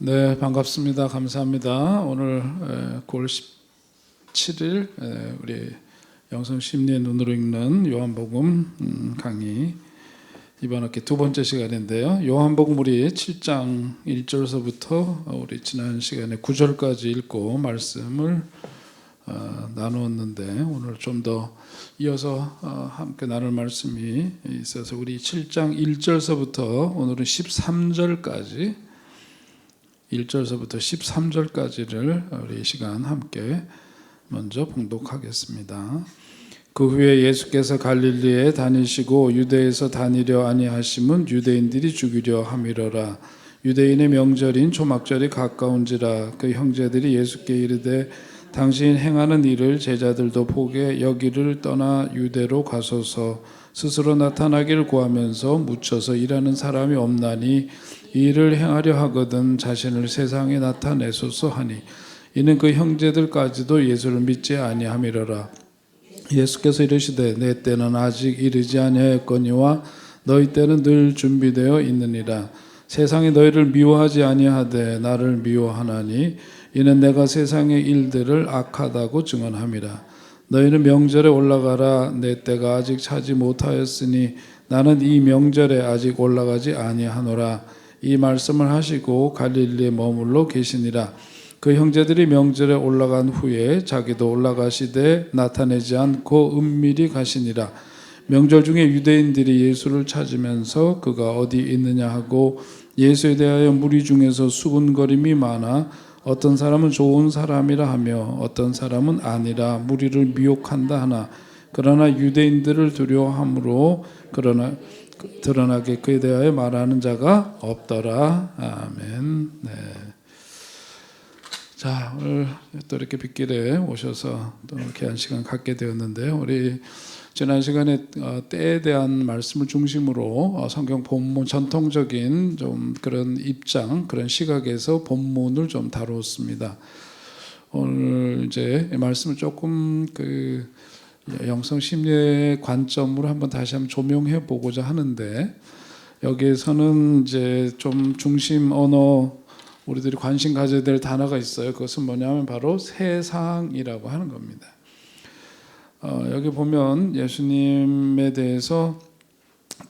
네, 반갑습니다. 감사합니다. 오늘 9월 17일 우리 영성 심리의 눈으로 읽는 요한복음 강의 이번 학기 두 번째 시간인데요. 요한복음 우리 7장 1절서부터 우리 지난 시간에 9절까지 읽고 말씀을 나누었는데 오늘 좀 더 이어서 함께 나눌 말씀이 있어서 우리 7장 1절서부터 오늘은 13절까지 1절서부터 13절까지를 우리 이 시간 함께 먼저 봉독하겠습니다. 그 후에 예수께서 갈릴리에 다니시고 유대에서 다니려 아니하심은 유대인들이 죽이려 함이러라. 유대인의 명절인 초막절이 가까운지라. 그 형제들이 예수께 이르되 당신 행하는 일을 제자들도 보게 여기를 떠나 유대로 가소서. 스스로 나타나기를 구하면서 묻혀서 일하는 사람이 없나니 이 일을 행하려 하거든 자신을 세상에 나타내소서 하니 이는 그 형제들까지도 예수를 믿지 아니함이러라. 예수께서 이르시되 내 때는 아직 이르지 아니하였거니와 너희 때는 늘 준비되어 있느니라. 세상이 너희를 미워하지 아니하되 나를 미워하나니 이는 내가 세상의 일들을 악하다고 증언함이라. 너희는 명절에 올라가라. 내 때가 아직 차지 못하였으니 나는 이 명절에 아직 올라가지 아니하노라. 이 말씀을 하시고 갈릴리에 머물러 계시니라. 그 형제들이 명절에 올라간 후에 자기도 올라가시되 나타내지 않고 은밀히 가시니라. 명절 중에 유대인들이 예수를 찾으면서 그가 어디 있느냐 하고 예수에 대하여 무리 중에서 수군거림이 많아 어떤 사람은 좋은 사람이라 하며 어떤 사람은 아니라 무리를 미혹한다 하나 그러나 유대인들을 두려워함으로 드러나게 그에 대하여 말하는 자가 없더라. 아멘. 네. 자, 오늘 또 이렇게 빗길에 오셔서 또 귀한 시간 갖게 되었는데요. 우리 지난 시간에 때에 대한 말씀을 중심으로 성경 본문 전통적인 좀 그런 입장, 그런 시각에서 본문을 좀 다루었습니다. 오늘 이제 말씀을 조금 영성 심리의 관점으로 한번 다시 한번 조명해 보고자 하는데 여기에서는 이제 좀 중심 언어 우리들이 관심 가져야 될 단어가 있어요. 그것은 뭐냐면 바로 세상이라고 하는 겁니다. 여기 보면 예수님에 대해서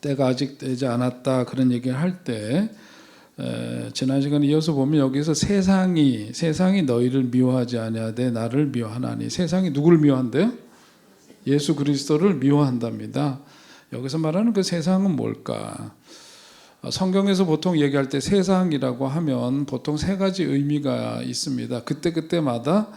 때가 아직 되지 않았다 그런 얘기를 할 때 지난 시간에 이어서 보면 여기서 세상이 너희를 미워하지 아니하되 나를 미워하나니 세상이 누구를 미워한대요? 예수 그리스도를 미워한답니다. 여기서 말하는 그 세상은 뭘까? 성경에서 보통 얘기할 때 세상이라고 하면 보통 세 가지 의미가 있습니다. 그때마다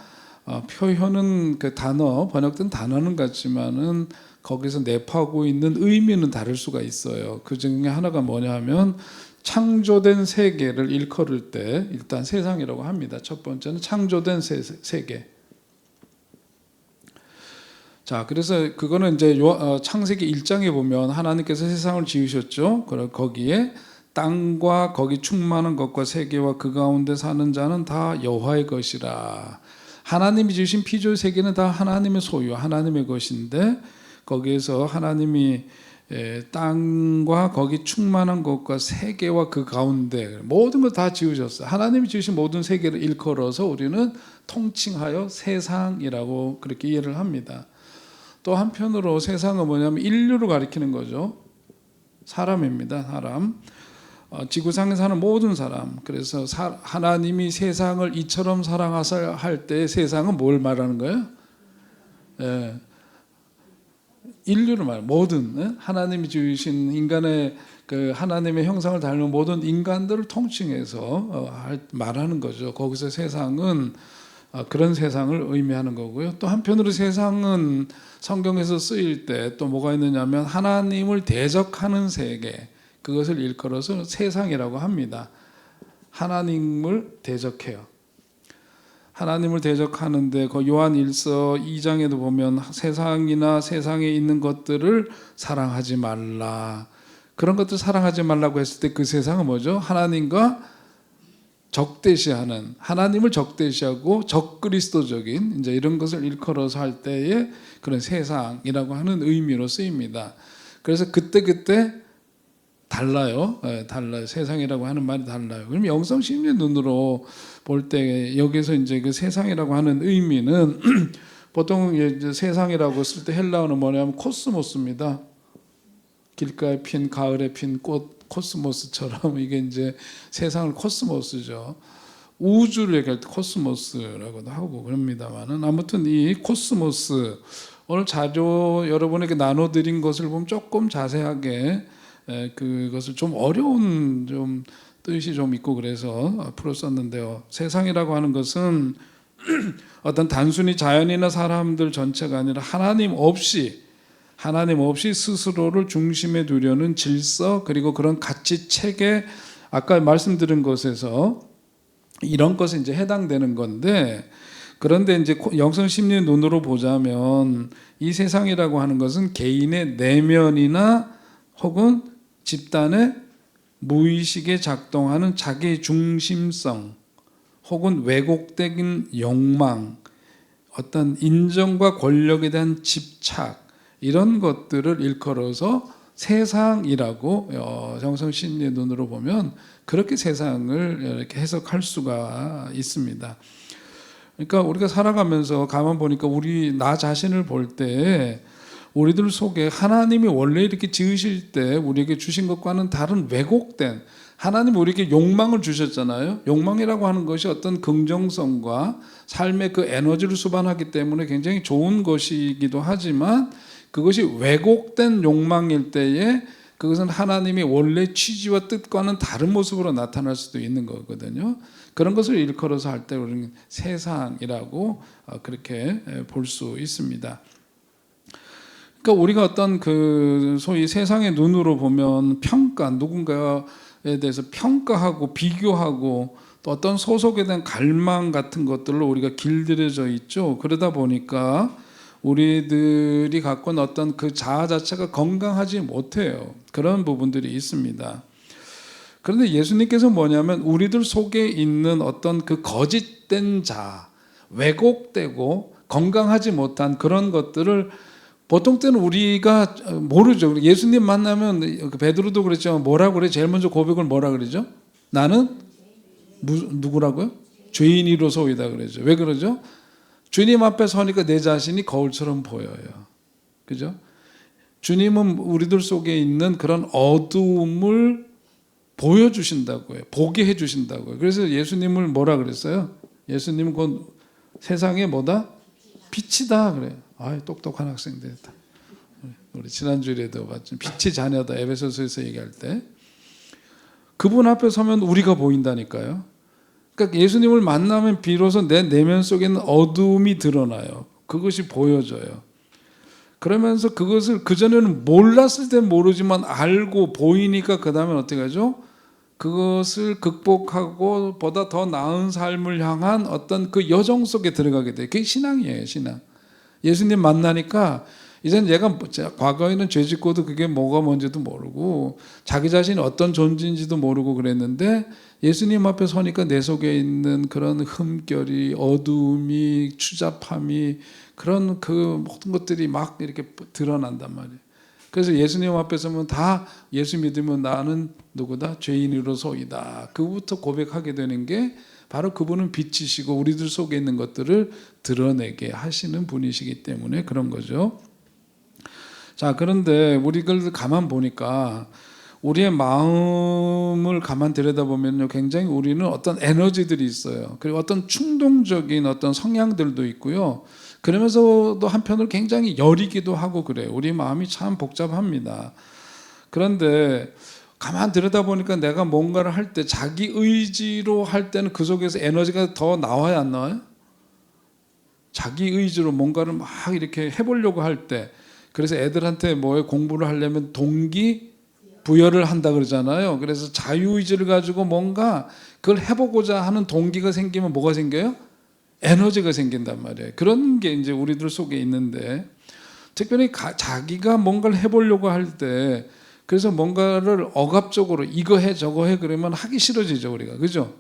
표현은 그 단어, 번역된 단어는 같지만은 거기서 내포하고 있는 의미는 다를 수가 있어요. 그 중에 하나가 뭐냐 하면 창조된 세계를 일컬을 때 일단 세상이라고 합니다. 첫 번째는 창조된 세계. 자, 그래서 그거는 이제 창세기 1장에 보면 하나님께서 세상을 지으셨죠. 그리고 거기에 땅과 거기 충만한 것과 세계와 그 가운데 사는 자는 다 여호와의 것이라. 하나님이 지으신 피조 세계는 다 하나님의 소유, 하나님의 것인데 거기에서 하나님이 땅과 거기 충만한 것과 세계와 그 가운데 모든 걸 다 지으셨어요. 하나님이 지으신 모든 세계를 일컬어서 우리는 통칭하여 세상이라고 그렇게 이해를 합니다. 또 한편으로 세상은 뭐냐면 인류를 가리키는 거죠. 사람입니다. 사람. 지구상에 사는 모든 사람. 그래서 하나님이 세상을 이처럼 사랑하사 할 때 세상은 뭘 말하는 거예요? 인류를 말해요. 모든 하나님이 지으신 인간의 그 하나님의 형상을 닮은 모든 인간들을 통칭해서 말하는 거죠. 거기서 세상은 그런 세상을 의미하는 거고요. 또 한편으로 세상은 성경에서 쓰일 때 또 뭐가 있느냐면 하나님을 대적하는 세계, 그것을 일컬어서 세상이라고 합니다. 하나님을 대적해요. 하나님을 대적하는데 그 요한 1서 2장에도 보면 세상이나 세상에 있는 것들을 사랑하지 말라. 그런 것들 사랑하지 말라고 했을 때 그 세상은 뭐죠? 하나님과 적대시하는, 하나님을 적대시하고 적그리스도적인 이제 이런 것을 일컬어서 할 때에 그런 세상이라고 하는 의미로 쓰입니다. 그래서 그때 달라요. 예, 달라요. 세상이라고 하는 말이 달라요. 그럼 영성 심리 눈으로 볼 때 여기서 이제 그 세상이라고 하는 의미는 보통 이제 세상이라고 쓸 때 헬라어는 뭐냐면 코스모스입니다. 길가에 핀 가을에 핀 꽃 코스모스처럼 이게 이제 세상을 코스모스죠. 우주를 얘기할 때 코스모스라고도 하고 그럽니다만은 아무튼 이 코스모스 오늘 자료 여러분에게 나눠드린 것을 보면 조금 자세하게 그것을 좀 어려운 좀 뜻이 좀 있고 그래서 앞으로 썼는데요. 세상이라고 하는 것은 어떤 단순히 자연이나 사람들 전체가 아니라 하나님 없이 스스로를 중심에 두려는 질서 그리고 그런 가치 체계 아까 말씀드린 것에서 이런 것에 이제 해당되는 건데 그런데 이제 영성 심리의 눈으로 보자면 이 세상이라고 하는 것은 개인의 내면이나 혹은 집단의 무의식에 작동하는 자기 중심성 혹은 왜곡된 욕망 어떤 인정과 권력에 대한 집착 이런 것들을 일컬어서 세상이라고 영성 심리의 눈으로 보면 그렇게 세상을 이렇게 해석할 수가 있습니다. 그러니까 우리가 살아가면서 가만 보니까 나 자신을 볼 때 우리들 속에 하나님이 원래 이렇게 지으실 때 우리에게 주신 것과는 다른 왜곡된 하나님 우리에게 욕망을 주셨잖아요. 욕망이라고 하는 것이 어떤 긍정성과 삶의 그 에너지를 수반하기 때문에 굉장히 좋은 것이기도 하지만 그것이 왜곡된 욕망일 때에 그것은 하나님의 원래 취지와 뜻과는 다른 모습으로 나타날 수도 있는 거거든요. 그런 것을 일컬어서 할 때 우리는 세상이라고 그렇게 볼 수 있습니다. 그러니까 우리가 어떤 그 소위 세상의 눈으로 보면 누군가에 대해서 평가하고 비교하고 또 어떤 소속에 대한 갈망 같은 것들로 우리가 길들여져 있죠. 그러다 보니까 우리들이 갖고 있는 어떤 그 자아 자체가 건강하지 못해요. 그런 부분들이 있습니다. 그런데 예수님께서 뭐냐면 우리들 속에 있는 어떤 그 거짓된 자아, 왜곡되고 건강하지 못한 그런 것들을 보통 때는 우리가 모르죠. 예수님 만나면 베드로도 그랬지만 뭐라고 그래? 제일 먼저 고백을 뭐라 그러죠? 나는 누구라고요? 죄인이로소이다 그러죠. 왜 그러죠? 주님 앞에 서니까 내 자신이 거울처럼 보여요. 그죠? 주님은 우리들 속에 있는 그런 어두움을 보여주신다고요. 보게 해주신다고요. 그래서 예수님을 뭐라 그랬어요? 예수님은 곧 세상에 뭐다? 빛이다 그래요. 똑똑한 학생 됐다. 우리 지난주에도 봤죠. 빛의 자녀다. 에베소서에서 얘기할 때. 그분 앞에 서면 우리가 보인다니까요. 그러니까 예수님을 만나면 비로소 내 내면 속에 있는 어두움이 드러나요. 그것이 보여져요. 그러면서 그것을 그전에는 몰랐을 땐 모르지만 알고 보이니까 그 다음에 어떻게 하죠? 그것을 극복하고 보다 더 나은 삶을 향한 어떤 그 여정 속에 들어가게 돼요. 그게 신앙이에요. 신앙. 예수님 만나니까 이젠 얘가 과거에는 죄 짓고도 그게 뭐가 뭔지도 모르고 자기 자신이 어떤 존재인지도 모르고 그랬는데 예수님 앞에 서니까 내 속에 있는 그런 흠결이 어두움이 추잡함이 그런 그 모든 것들이 막 이렇게 드러난단 말이에요. 그래서 예수님 앞에 서면 다 예수 믿으면 나는 누구다? 죄인으로소이다. 그부터 고백하게 되는 게 바로 그분은 빛이시고 우리들 속에 있는 것들을 드러내게 하시는 분이시기 때문에 그런 거죠. 자, 그런데 우리를 가만 보니까 우리의 마음을 가만 들여다보면요, 굉장히 우리는 어떤 에너지들이 있어요. 그리고 어떤 충동적인 어떤 성향들도 있고요. 그러면서도 한편으로 굉장히 여리기도 하고 그래요. 우리 마음이 참 복잡합니다. 그런데 가만 들여다보니까 내가 뭔가를 할 때 자기 의지로 할 때는 그 속에서 에너지가 더 나와야 안 나와요? 자기 의지로 뭔가를 막 이렇게 해보려고 할 때, 그래서 애들한테 뭐에 공부를 하려면 동기 부여를 한다 그러잖아요. 그래서 자유의지를 가지고 뭔가 그걸 해보고자 하는 동기가 생기면 뭐가 생겨요? 에너지가 생긴단 말이에요. 그런 게 이제 우리들 속에 있는데, 특별히 자기가 뭔가를 해보려고 할 때, 그래서 뭔가를 억압적으로 이거 해 저거 해 그러면 하기 싫어지죠, 우리가. 그죠?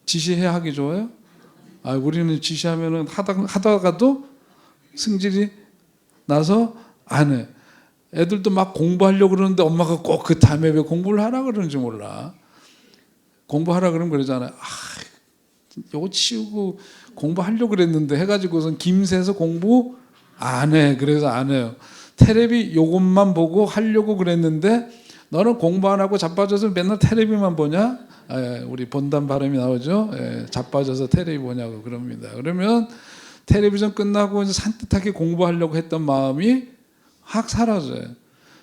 지시해 하기 좋아요? 우리는 지시하면은 하다가도 승질이 나서 안 해. 애들도 막 공부하려고 그러는데 엄마가 꼭 그 타임에 왜 공부를 하라 그러는지 몰라. 공부하라 그러면 그러잖아요. 요거 치우고 공부하려고 그랬는데 해가지고선 김새서 공부 안 해. 그래서 안 해요. 테레비 요것만 보고 하려고 그랬는데 너는 공부 안 하고 자빠져서 맨날 테레비만 보냐? 우리 본단 발음이 나오죠. 자빠져서 테레비 보냐고 그럽니다. 그러면 텔레비전 끝나고 이제 산뜻하게 공부하려고 했던 마음이 확 사라져요.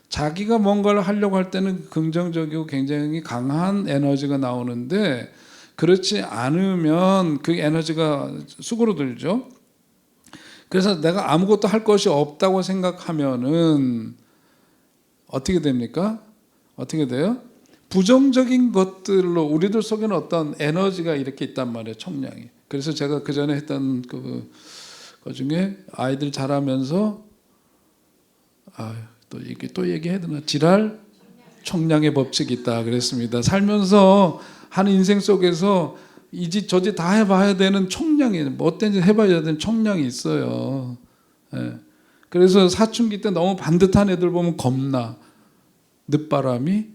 자기가 뭔가를 하려고 할 때는 긍정적이고 굉장히 강한 에너지가 나오는데 그렇지 않으면 그 에너지가 수그러들죠. 그래서 내가 아무것도 할 것이 없다고 생각하면은 어떻게 됩니까? 어떻게 돼요? 부정적인 것들로 우리들 속에는 어떤 에너지가 이렇게 있단 말이에요. 총량이. 그래서 제가 그 전에 했던 그 중에 아이들 자라면서 또 이게 또 얘기해야 되나? 지랄 총량의 법칙이 있다 그랬습니다. 살면서 한 인생 속에서 이 짓 저 짓 다 해봐야 되는 총량이, 뭐 어떤 짓 해봐야 되는 총량이 있어요. 그래서 사춘기 때 너무 반듯한 애들 보면 겁나. 늦바람이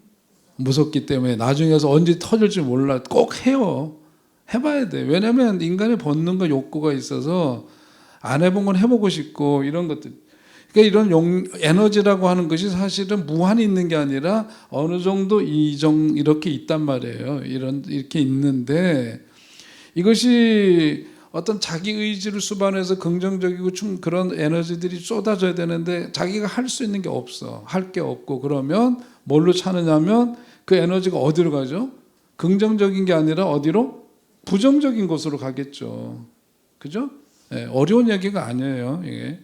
무섭기 때문에 나중에 가서 언제 터질지 몰라. 꼭 해요. 해봐야 돼. 왜냐하면 인간의 본능과 욕구가 있어서 안 해본 건 해보고 싶고 이런 것들. 그러니까 이런 에너지라고 하는 것이 사실은 무한히 있는 게 아니라 어느 정도 이렇게 있단 말이에요. 이렇게 있는데 이것이 어떤 자기 의지를 수반해서 긍정적이고 그런 에너지들이 쏟아져야 되는데 자기가 할 수 있는 게 없어. 할 게 없고 그러면 뭘로 차느냐면 그 에너지가 어디로 가죠? 긍정적인 게 아니라 어디로? 부정적인 곳으로 가겠죠. 그죠? 어려운 얘기가 아니에요. 이게.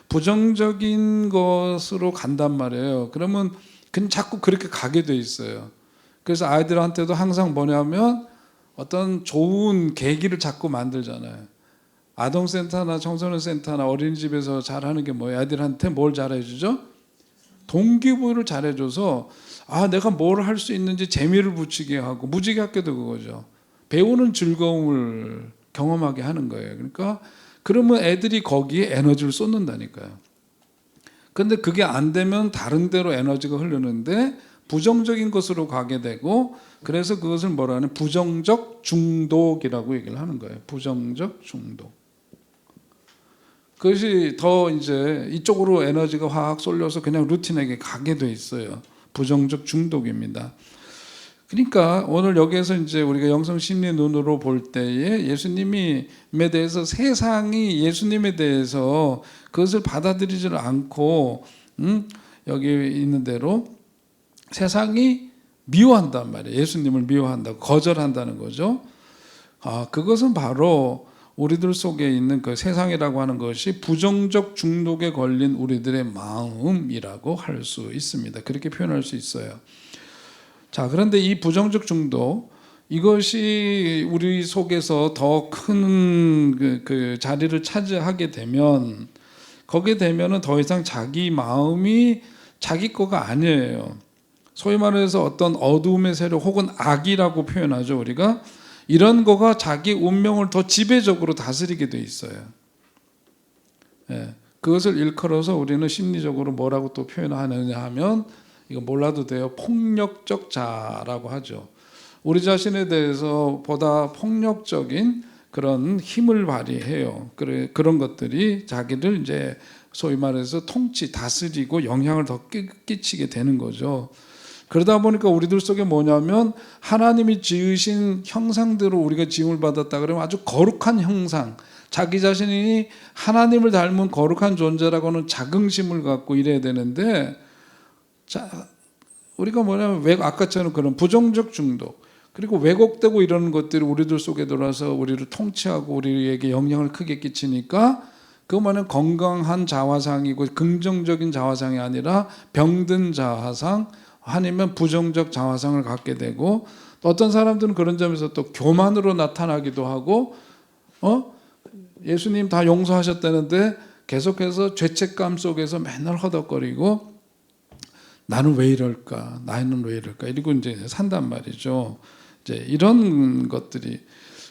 부정적인 것으로 간단 말이에요. 그러면 그냥 자꾸 그렇게 가게 돼 있어요. 그래서 아이들한테도 항상 뭐냐면 어떤 좋은 계기를 자꾸 만들잖아요. 아동센터나 청소년센터나 어린이집에서 잘하는 게 뭐예요? 아이들한테 뭘 잘해주죠? 동기부여를 잘해줘서 내가 뭘 할 수 있는지 재미를 붙이게 하고 무지개 학교도 그거죠. 배우는 즐거움을 경험하게 하는 거예요. 그러니까 그러면 애들이 거기에 에너지를 쏟는다니까요. 그런데 그게 안 되면 다른 데로 에너지가 흐르는데 부정적인 것으로 가게 되고 그래서 그것을 뭐라 하는 부정적 중독이라고 얘기를 하는 거예요. 부정적 중독. 그것이 더 이제 이쪽으로 에너지가 확 쏠려서 그냥 루틴에게 가게 돼 있어요. 부정적 중독입니다. 그러니까 오늘 여기에서 이제 우리가 영성 심리 눈으로 볼 때에 예수님에 대해서 세상이 예수님에 대해서 그것을 받아들이지를 않고 여기 있는 대로 세상이 미워한단 말이에요. 예수님을 미워한다고 거절한다는 거죠. 그것은 바로 우리들 속에 있는 그 세상이라고 하는 것이 부정적 중독에 걸린 우리들의 마음이라고 할 수 있습니다. 그렇게 표현할 수 있어요. 자, 그런데 이 부정적 중독 이것이 우리 속에서 더 큰 그 자리를 차지하게 되면 거기에 되면은 더 이상 자기 마음이 자기 거가 아니에요. 소위 말해서 어떤 어두움의 세력 혹은 악이라고 표현하죠. 우리가 이런 거가 자기 운명을 더 지배적으로 다스리게 돼 있어요. 그것을 일컬어서 우리는 심리적으로 뭐라고 또 표현하느냐 하면 이거 몰라도 돼요. 폭력적 자라고 하죠. 우리 자신에 대해서 보다 폭력적인 그런 힘을 발휘해요. 그런 것들이 자기를 이제 소위 말해서 다스리고 영향을 더 끼치게 되는 거죠. 그러다 보니까 우리들 속에 뭐냐면 하나님이 지으신 형상대로 우리가 지음을 받았다 그러면 아주 거룩한 형상, 자기 자신이 하나님을 닮은 거룩한 존재라고는 자긍심을 갖고 이래야 되는데 우리가 뭐냐면 아까처럼 그런 부정적 중독 그리고 왜곡되고 이러는 것들이 우리들 속에 들어와서 우리를 통치하고 우리에게 영향을 크게 끼치니까 그거만은 건강한 자화상이고 긍정적인 자화상이 아니라 병든 자화상 아니면 부정적 자화상을 갖게 되고 또 어떤 사람들은 그런 점에서 또 교만으로 나타나기도 하고 예수님 다 용서하셨다는데 계속해서 죄책감 속에서 맨날 허덕거리고 나는 왜 이럴까? 나는 왜 이럴까? 이러고 이제 산단 말이죠. 이제 이런 것들이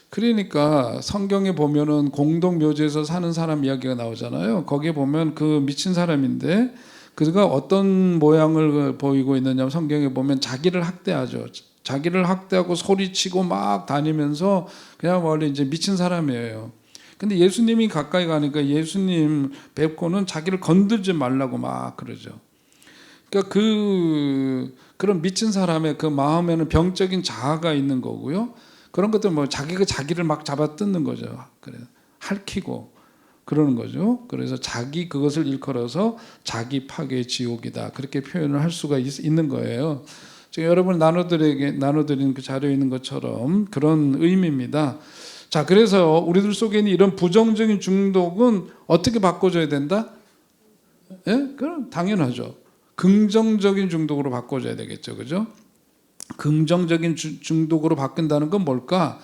그러니까 성경에 보면은 공동묘지에서 사는 사람 이야기가 나오잖아요. 거기에 보면 그 미친 사람인데 그가 어떤 모양을 보이고 있느냐면 성경에 보면 자기를 학대하죠. 자기를 학대하고 소리치고 막 다니면서 그야말로 이제 미친 사람이에요. 근데 예수님이 가까이 가니까 예수님 뵙고는 자기를 건들지 말라고 막 그러죠. 그러니까 그런 미친 사람의 그 마음에는 병적인 자아가 있는 거고요. 그런 것들 뭐 자기가 자기를 막 잡아 뜯는 거죠. 그래 핥히고 그러는 거죠. 그래서 자기 그것을 일컬어서 자기 파괴의 지옥이다. 그렇게 표현을 할 수가 있는 거예요. 지금 여러분 나눠드린 그 자료에 있는 것처럼 그런 의미입니다. 자, 그래서 우리들 속에 있는 이런 부정적인 중독은 어떻게 바꿔줘야 된다? 예? 그럼 당연하죠. 긍정적인 중독으로 바꿔줘야 되겠죠. 그죠? 긍정적인 중독으로 바뀐다는 건 뭘까?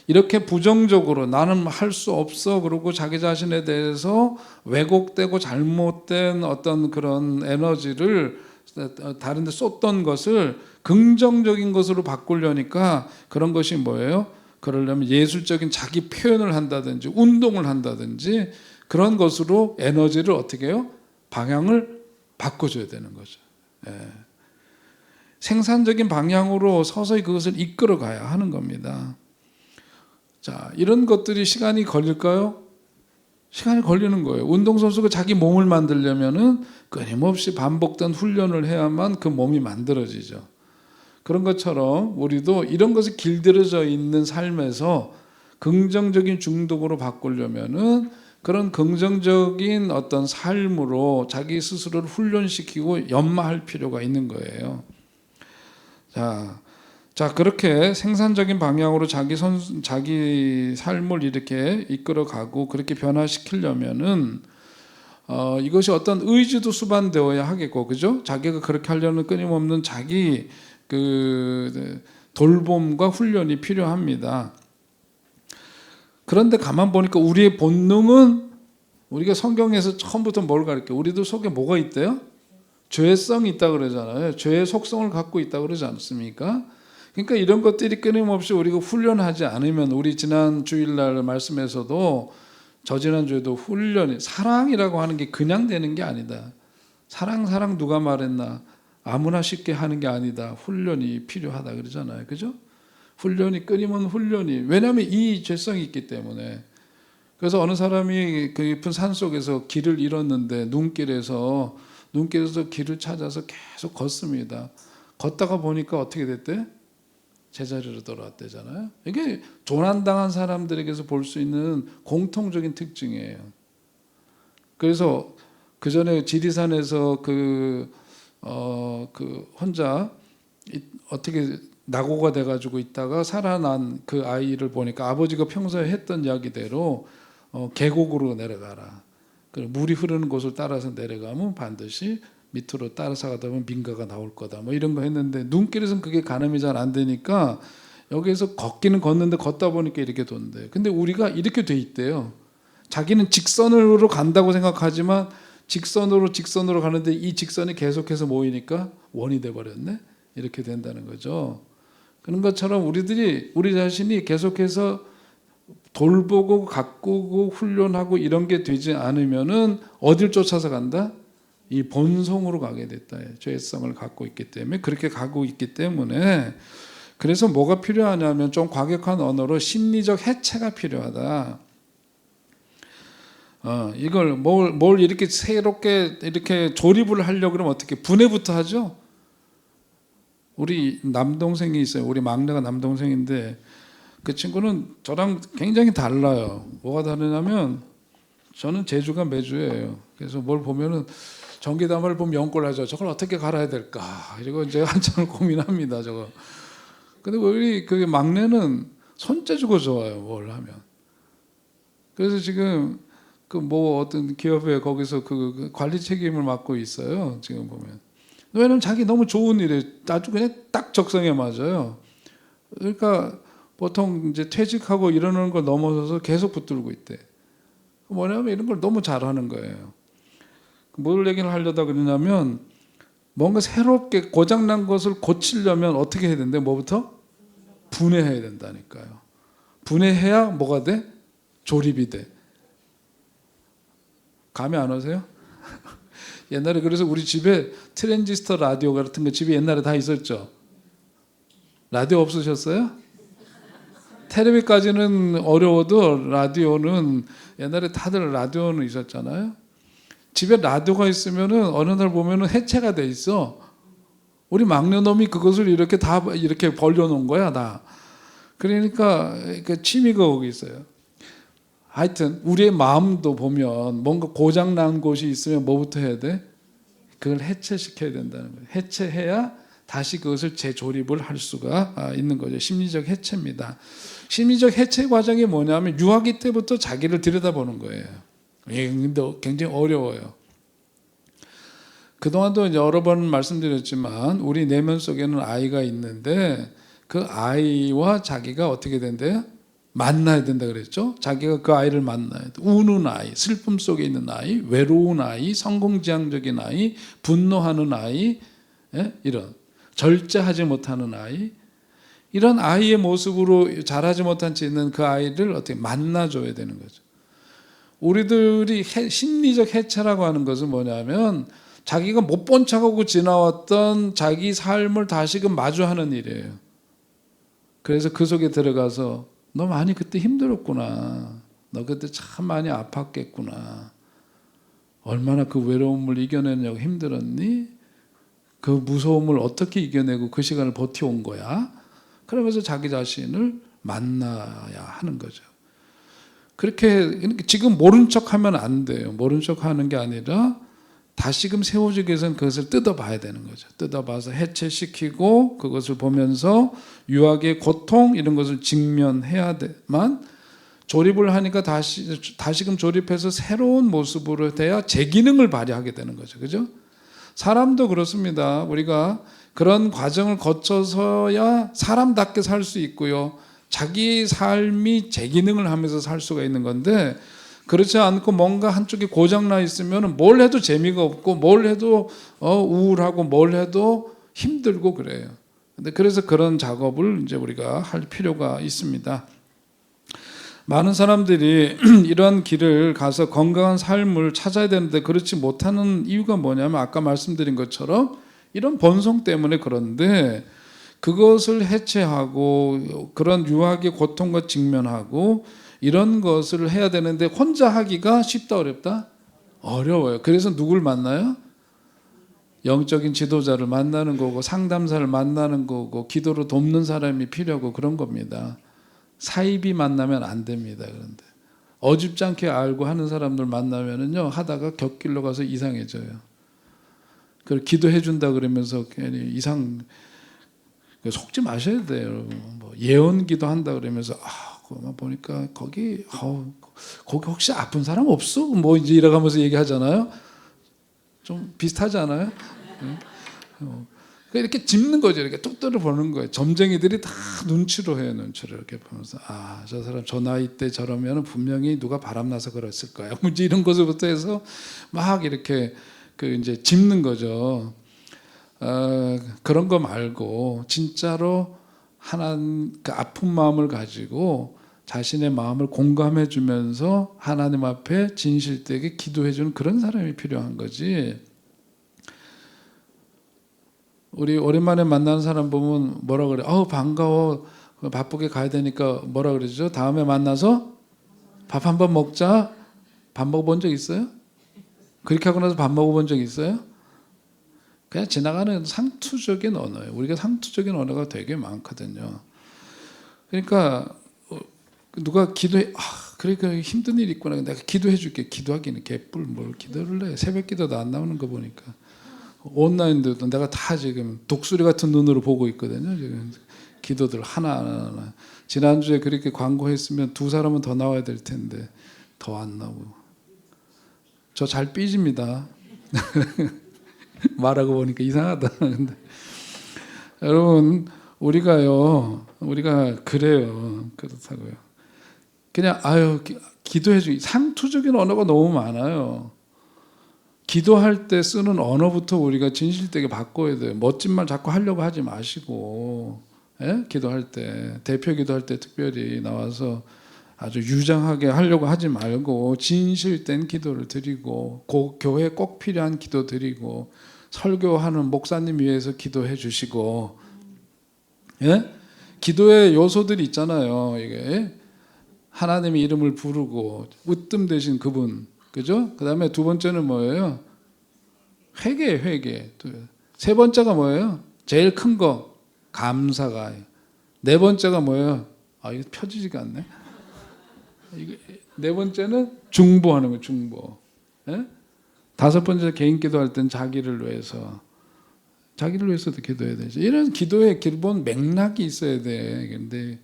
이렇게 부정적으로 나는 할 수 없어 그러고 자기 자신에 대해서 왜곡되고 잘못된 어떤 그런 에너지를 다른 데 쏟던 것을 긍정적인 것으로 바꾸려니까 그런 것이 뭐예요? 그러려면 예술적인 자기 표현을 한다든지 운동을 한다든지 그런 것으로 에너지를 어떻게 해요? 방향을 바꿔줘야 되는 거죠. 예. 생산적인 방향으로 서서히 그것을 이끌어 가야 하는 겁니다. 자, 이런 것들이 시간이 걸릴까요? 시간이 걸리는 거예요. 운동선수가 자기 몸을 만들려면은 끊임없이 반복된 훈련을 해야만 그 몸이 만들어지죠. 그런 것처럼 우리도 이런 것이 길들여져 있는 삶에서 긍정적인 중독으로 바꾸려면은 그런 긍정적인 어떤 삶으로 자기 스스로를 훈련시키고 연마할 필요가 있는 거예요. 자, 그렇게 생산적인 방향으로 자기 삶을 이렇게 이끌어가고 그렇게 변화시키려면은 이것이 어떤 의지도 수반되어야 하겠고, 그죠? 자기가 그렇게 하려는 끊임없는 자기 그 돌봄과 훈련이 필요합니다. 그런데 가만 보니까 우리의 본능은 우리가 성경에서 처음부터 뭘 가르쳐? 우리들 속에 뭐가 있대요? 죄성이 있다 그러잖아요. 죄의 속성을 갖고 있다 그러지 않습니까? 그러니까 이런 것들이 끊임없이 우리가 훈련하지 않으면 우리 지난 주일날 말씀에서도 저지난주에도 훈련이 사랑이라고 하는 게 그냥 되는 게 아니다. 사랑 누가 말했나? 아무나 쉽게 하는 게 아니다. 훈련이 필요하다 그러잖아요. 그죠? 훈련이 끊임없는 훈련이 왜냐하면 이 죄성이 있기 때문에 그래서 어느 사람이 그 깊은 산속에서 길을 잃었는데 눈길에서 길을 찾아서 계속 걷습니다. 걷다가 보니까 어떻게 됐대? 제자리로 돌아왔대잖아요. 이게 조난당한 사람들에게서 볼 수 있는 공통적인 특징이에요. 그래서 그 전에 지리산에서 혼자 어떻게 낙오가 돼가지고 있다가 살아난 그 아이를 보니까 아버지가 평소에 했던 이야기대로 계곡으로 내려가라. 물이 흐르는 곳을 따라서 내려가면 반드시 밑으로 따라서 가다 보면 민가가 나올 거다. 뭐 이런 거 했는데 눈길에서는 그게 가늠이 잘 안 되니까 여기에서 걷기는 걷는데 걷다 보니까 이렇게 돈대. 근데 우리가 이렇게 돼 있대요. 자기는 직선으로 간다고 생각하지만 직선으로 가는데 이 직선이 계속해서 모이니까 원이 돼 버렸네. 이렇게 된다는 거죠. 그런 것처럼 우리 자신이 계속해서 돌보고 가꾸고 훈련하고 이런 게 되지 않으면은 어딜 쫓아서 간다? 이 본성으로 가게 됐다. 죄성을 갖고 있기 때문에 그렇게 가고 있기 때문에 그래서 뭐가 필요하냐면 좀 과격한 언어로 심리적 해체가 필요하다. 이걸 뭘 이렇게 새롭게 이렇게 조립을 하려고 그러면 어떻게 분해부터 하죠? 우리 남동생이 있어요. 우리 막내가 남동생인데 그 친구는 저랑 굉장히 달라요. 뭐가 다르냐면 저는 제주가 매주예요. 그래서 뭘 보면은 전기담화를 보면 연골하죠. 저걸 어떻게 갈아야 될까? 이러고 이제 한참 고민합니다. 저거. 근데 우리 그 막내는 손재주가 좋아요. 뭘 하면. 그래서 지금 어떤 기업에 거기서 그 관리 책임을 맡고 있어요. 지금 보면. 왜냐면 자기 너무 좋은 일에 아주 그냥 딱 적성에 맞아요. 그러니까 보통 이제 퇴직하고 이러는 걸 넘어서서 계속 붙들고 있대. 뭐냐면 이런 걸 너무 잘하는 거예요. 뭘 얘기를 하려다 그러냐면 뭔가 새롭게 고장난 것을 고치려면 어떻게 해야 된대? 뭐부터? 분해해야 된다니까요. 분해해야 뭐가 돼? 조립이 돼. 감이 안 오세요? 옛날에 그래서 우리 집에 트랜지스터 라디오 같은 거 집에 옛날에 다 있었죠. 라디오 없으셨어요? 텔레비까지는 어려워도 라디오는 옛날에 다들 라디오는 있었잖아요. 집에 라디오가 있으면은 어느 날 보면은 해체가 돼 있어. 우리 막내놈이 그것을 이렇게 다 이렇게 벌려놓은 거야, 다. 그러니까 그 취미가 거기 있어요. 하여튼 우리의 마음도 보면 뭔가 고장 난 곳이 있으면 뭐부터 해야 돼? 그걸 해체시켜야 된다는 거예요. 해체해야 다시 그것을 재조립을 할 수가 있는 거죠. 심리적 해체입니다. 심리적 해체 과정이 뭐냐면 유아기 때부터 자기를 들여다보는 거예요. 근데 굉장히 어려워요. 그동안도 이제 여러 번 말씀드렸지만 우리 내면 속에는 아이가 있는데 그 아이와 자기가 어떻게 된대요? 만나야 된다 그랬죠. 자기가 그 아이를 만나야 돼. 우는 아이, 슬픔 속에 있는 아이, 외로운 아이, 성공지향적인 아이, 분노하는 아이, 이런 절제하지 못하는 아이, 이런 아이의 모습으로 자라지 못한 채 있는 그 아이를 어떻게 만나줘야 되는 거죠. 우리들이 심리적 해체라고 하는 것은 뭐냐면 자기가 못 본 척하고 지나왔던 자기 삶을 다시금 마주하는 일이에요. 그래서 그 속에 들어가서 너 많이 그때 힘들었구나. 너 그때 참 많이 아팠겠구나. 얼마나 그 외로움을 이겨내려고 힘들었니? 그 무서움을 어떻게 이겨내고 그 시간을 버텨온 거야? 그러면서 자기 자신을 만나야 하는 거죠. 그렇게 지금 모른 척하면 안 돼요. 모른 척하는 게 아니라 다시금 세워지기 위해서는 그것을 뜯어봐야 되는 거죠. 뜯어봐서 해체시키고 그것을 보면서 유학의 고통 이런 것을 직면해야 되만 조립을 하니까 다시금 조립해서 새로운 모습으로 돼야 제 기능을 발휘하게 되는 거죠. 그죠? 사람도 그렇습니다. 우리가 그런 과정을 거쳐서야 사람답게 살 수 있고요. 자기 삶이 제 기능을 하면서 살 수가 있는 건데 그렇지 않고 뭔가 한쪽에 고장나 있으면 뭘 해도 재미가 없고 뭘 해도 우울하고 뭘 해도 힘들고 그래요. 근데 그래서 그런 작업을 이제 우리가 할 필요가 있습니다. 많은 사람들이 이런 길을 가서 건강한 삶을 찾아야 되는데 그렇지 못하는 이유가 뭐냐면 아까 말씀드린 것처럼 이런 본성 때문에 그런데 그것을 해체하고 그런 유학의 고통과 직면하고 이런 것을 해야 되는데 혼자 하기가 쉽다 어렵다? 어려워요. 그래서 누굴 만나요? 영적인 지도자를 만나는 거고 상담사를 만나는 거고 기도로 돕는 사람이 필요하고 그런 겁니다. 사이비 만나면 안 됩니다. 그런데 어줍지 않게 알고 하는 사람들 만나면은요 하다가 곁길로 가서 이상해져요. 그걸 기도해 준다 그러면서 괜히 속지 마셔야 돼요. 여러분. 뭐 예언기도 한다 그러면서 그만 보니까 거기 혹시 아픈 사람 없어? 뭐 이제 이래가면서 얘기하잖아요. 좀 비슷하지 않아요? 이렇게 짚는 거죠. 이렇게 뚝 떨어보는 거예요. 점쟁이들이 다 눈치로 해요. 눈치로 이렇게 보면서 저 사람 저 나이 때 저러면 분명히 누가 바람나서 그랬을 거야. 이제 이런 것부터 해서 막 이렇게 이제 짚는 거죠. 그런 거 말고 진짜로 그 아픈 마음을 가지고 자신의 마음을 공감해 주면서 하나님 앞에 진실되게 기도해 주는 그런 사람이 필요한 거지. 우리 오랜만에 만나는 사람 보면 뭐라 그래? 반가워. 바쁘게 가야 되니까 뭐라 그러죠? 다음에 만나서 밥 한번 먹자. 밥 먹어본 적 있어요? 그렇게 하고 나서 밥 먹어본 적 있어요? 그냥 지나가는 상투적인 언어예요. 우리가 상투적인 언어가 되게 많거든요. 그러니까 누가 기도해, 그러니까 힘든 일 있구나. 내가 기도해 줄게. 기도하기는 개뿔 뭘 기도를 해. 새벽 기도도 안 나오는 거 보니까. 온라인도 내가 다 지금 독수리 같은 눈으로 보고 있거든요. 지금 기도들 하나하나. 지난주에 그렇게 광고했으면 2사람은 더 나와야 될 텐데 더 안 나오고. 저 잘 삐집니다. 말하고 보니까 이상하다. 근데 여러분 우리가 그래요. 그렇다고요. 그냥 기도해 주기. 상투적인 언어가 너무 많아요. 기도할 때 쓰는 언어부터 우리가 진실되게 바꿔야 돼요. 멋진 말 자꾸 하려고 하지 마시고 기도할 때 대표 기도할 때 특별히 나와서 아주 유장하게 하려고 하지 말고 진실된 기도를 드리고 교회에 꼭 필요한 기도 드리고 설교하는 목사님 위해서 기도해 주시고, 예? 기도의 요소들이 있잖아요. 이게 하나님의 이름을 부르고 으뜸 되신 그분, 그죠? 그 다음에 두 번째는 뭐예요? 회개. 세 번째가 뭐예요? 제일 큰 거 감사가. 네 번째가 뭐예요? 이거 펴지지가 않네. 네 번째는 중보하는 거예요. 중보. 예? 다섯 번째 개인 기도할 땐 자기를 위해서도 기도해야 되죠. 이런 기도의 기본 맥락이 있어야 돼. 근데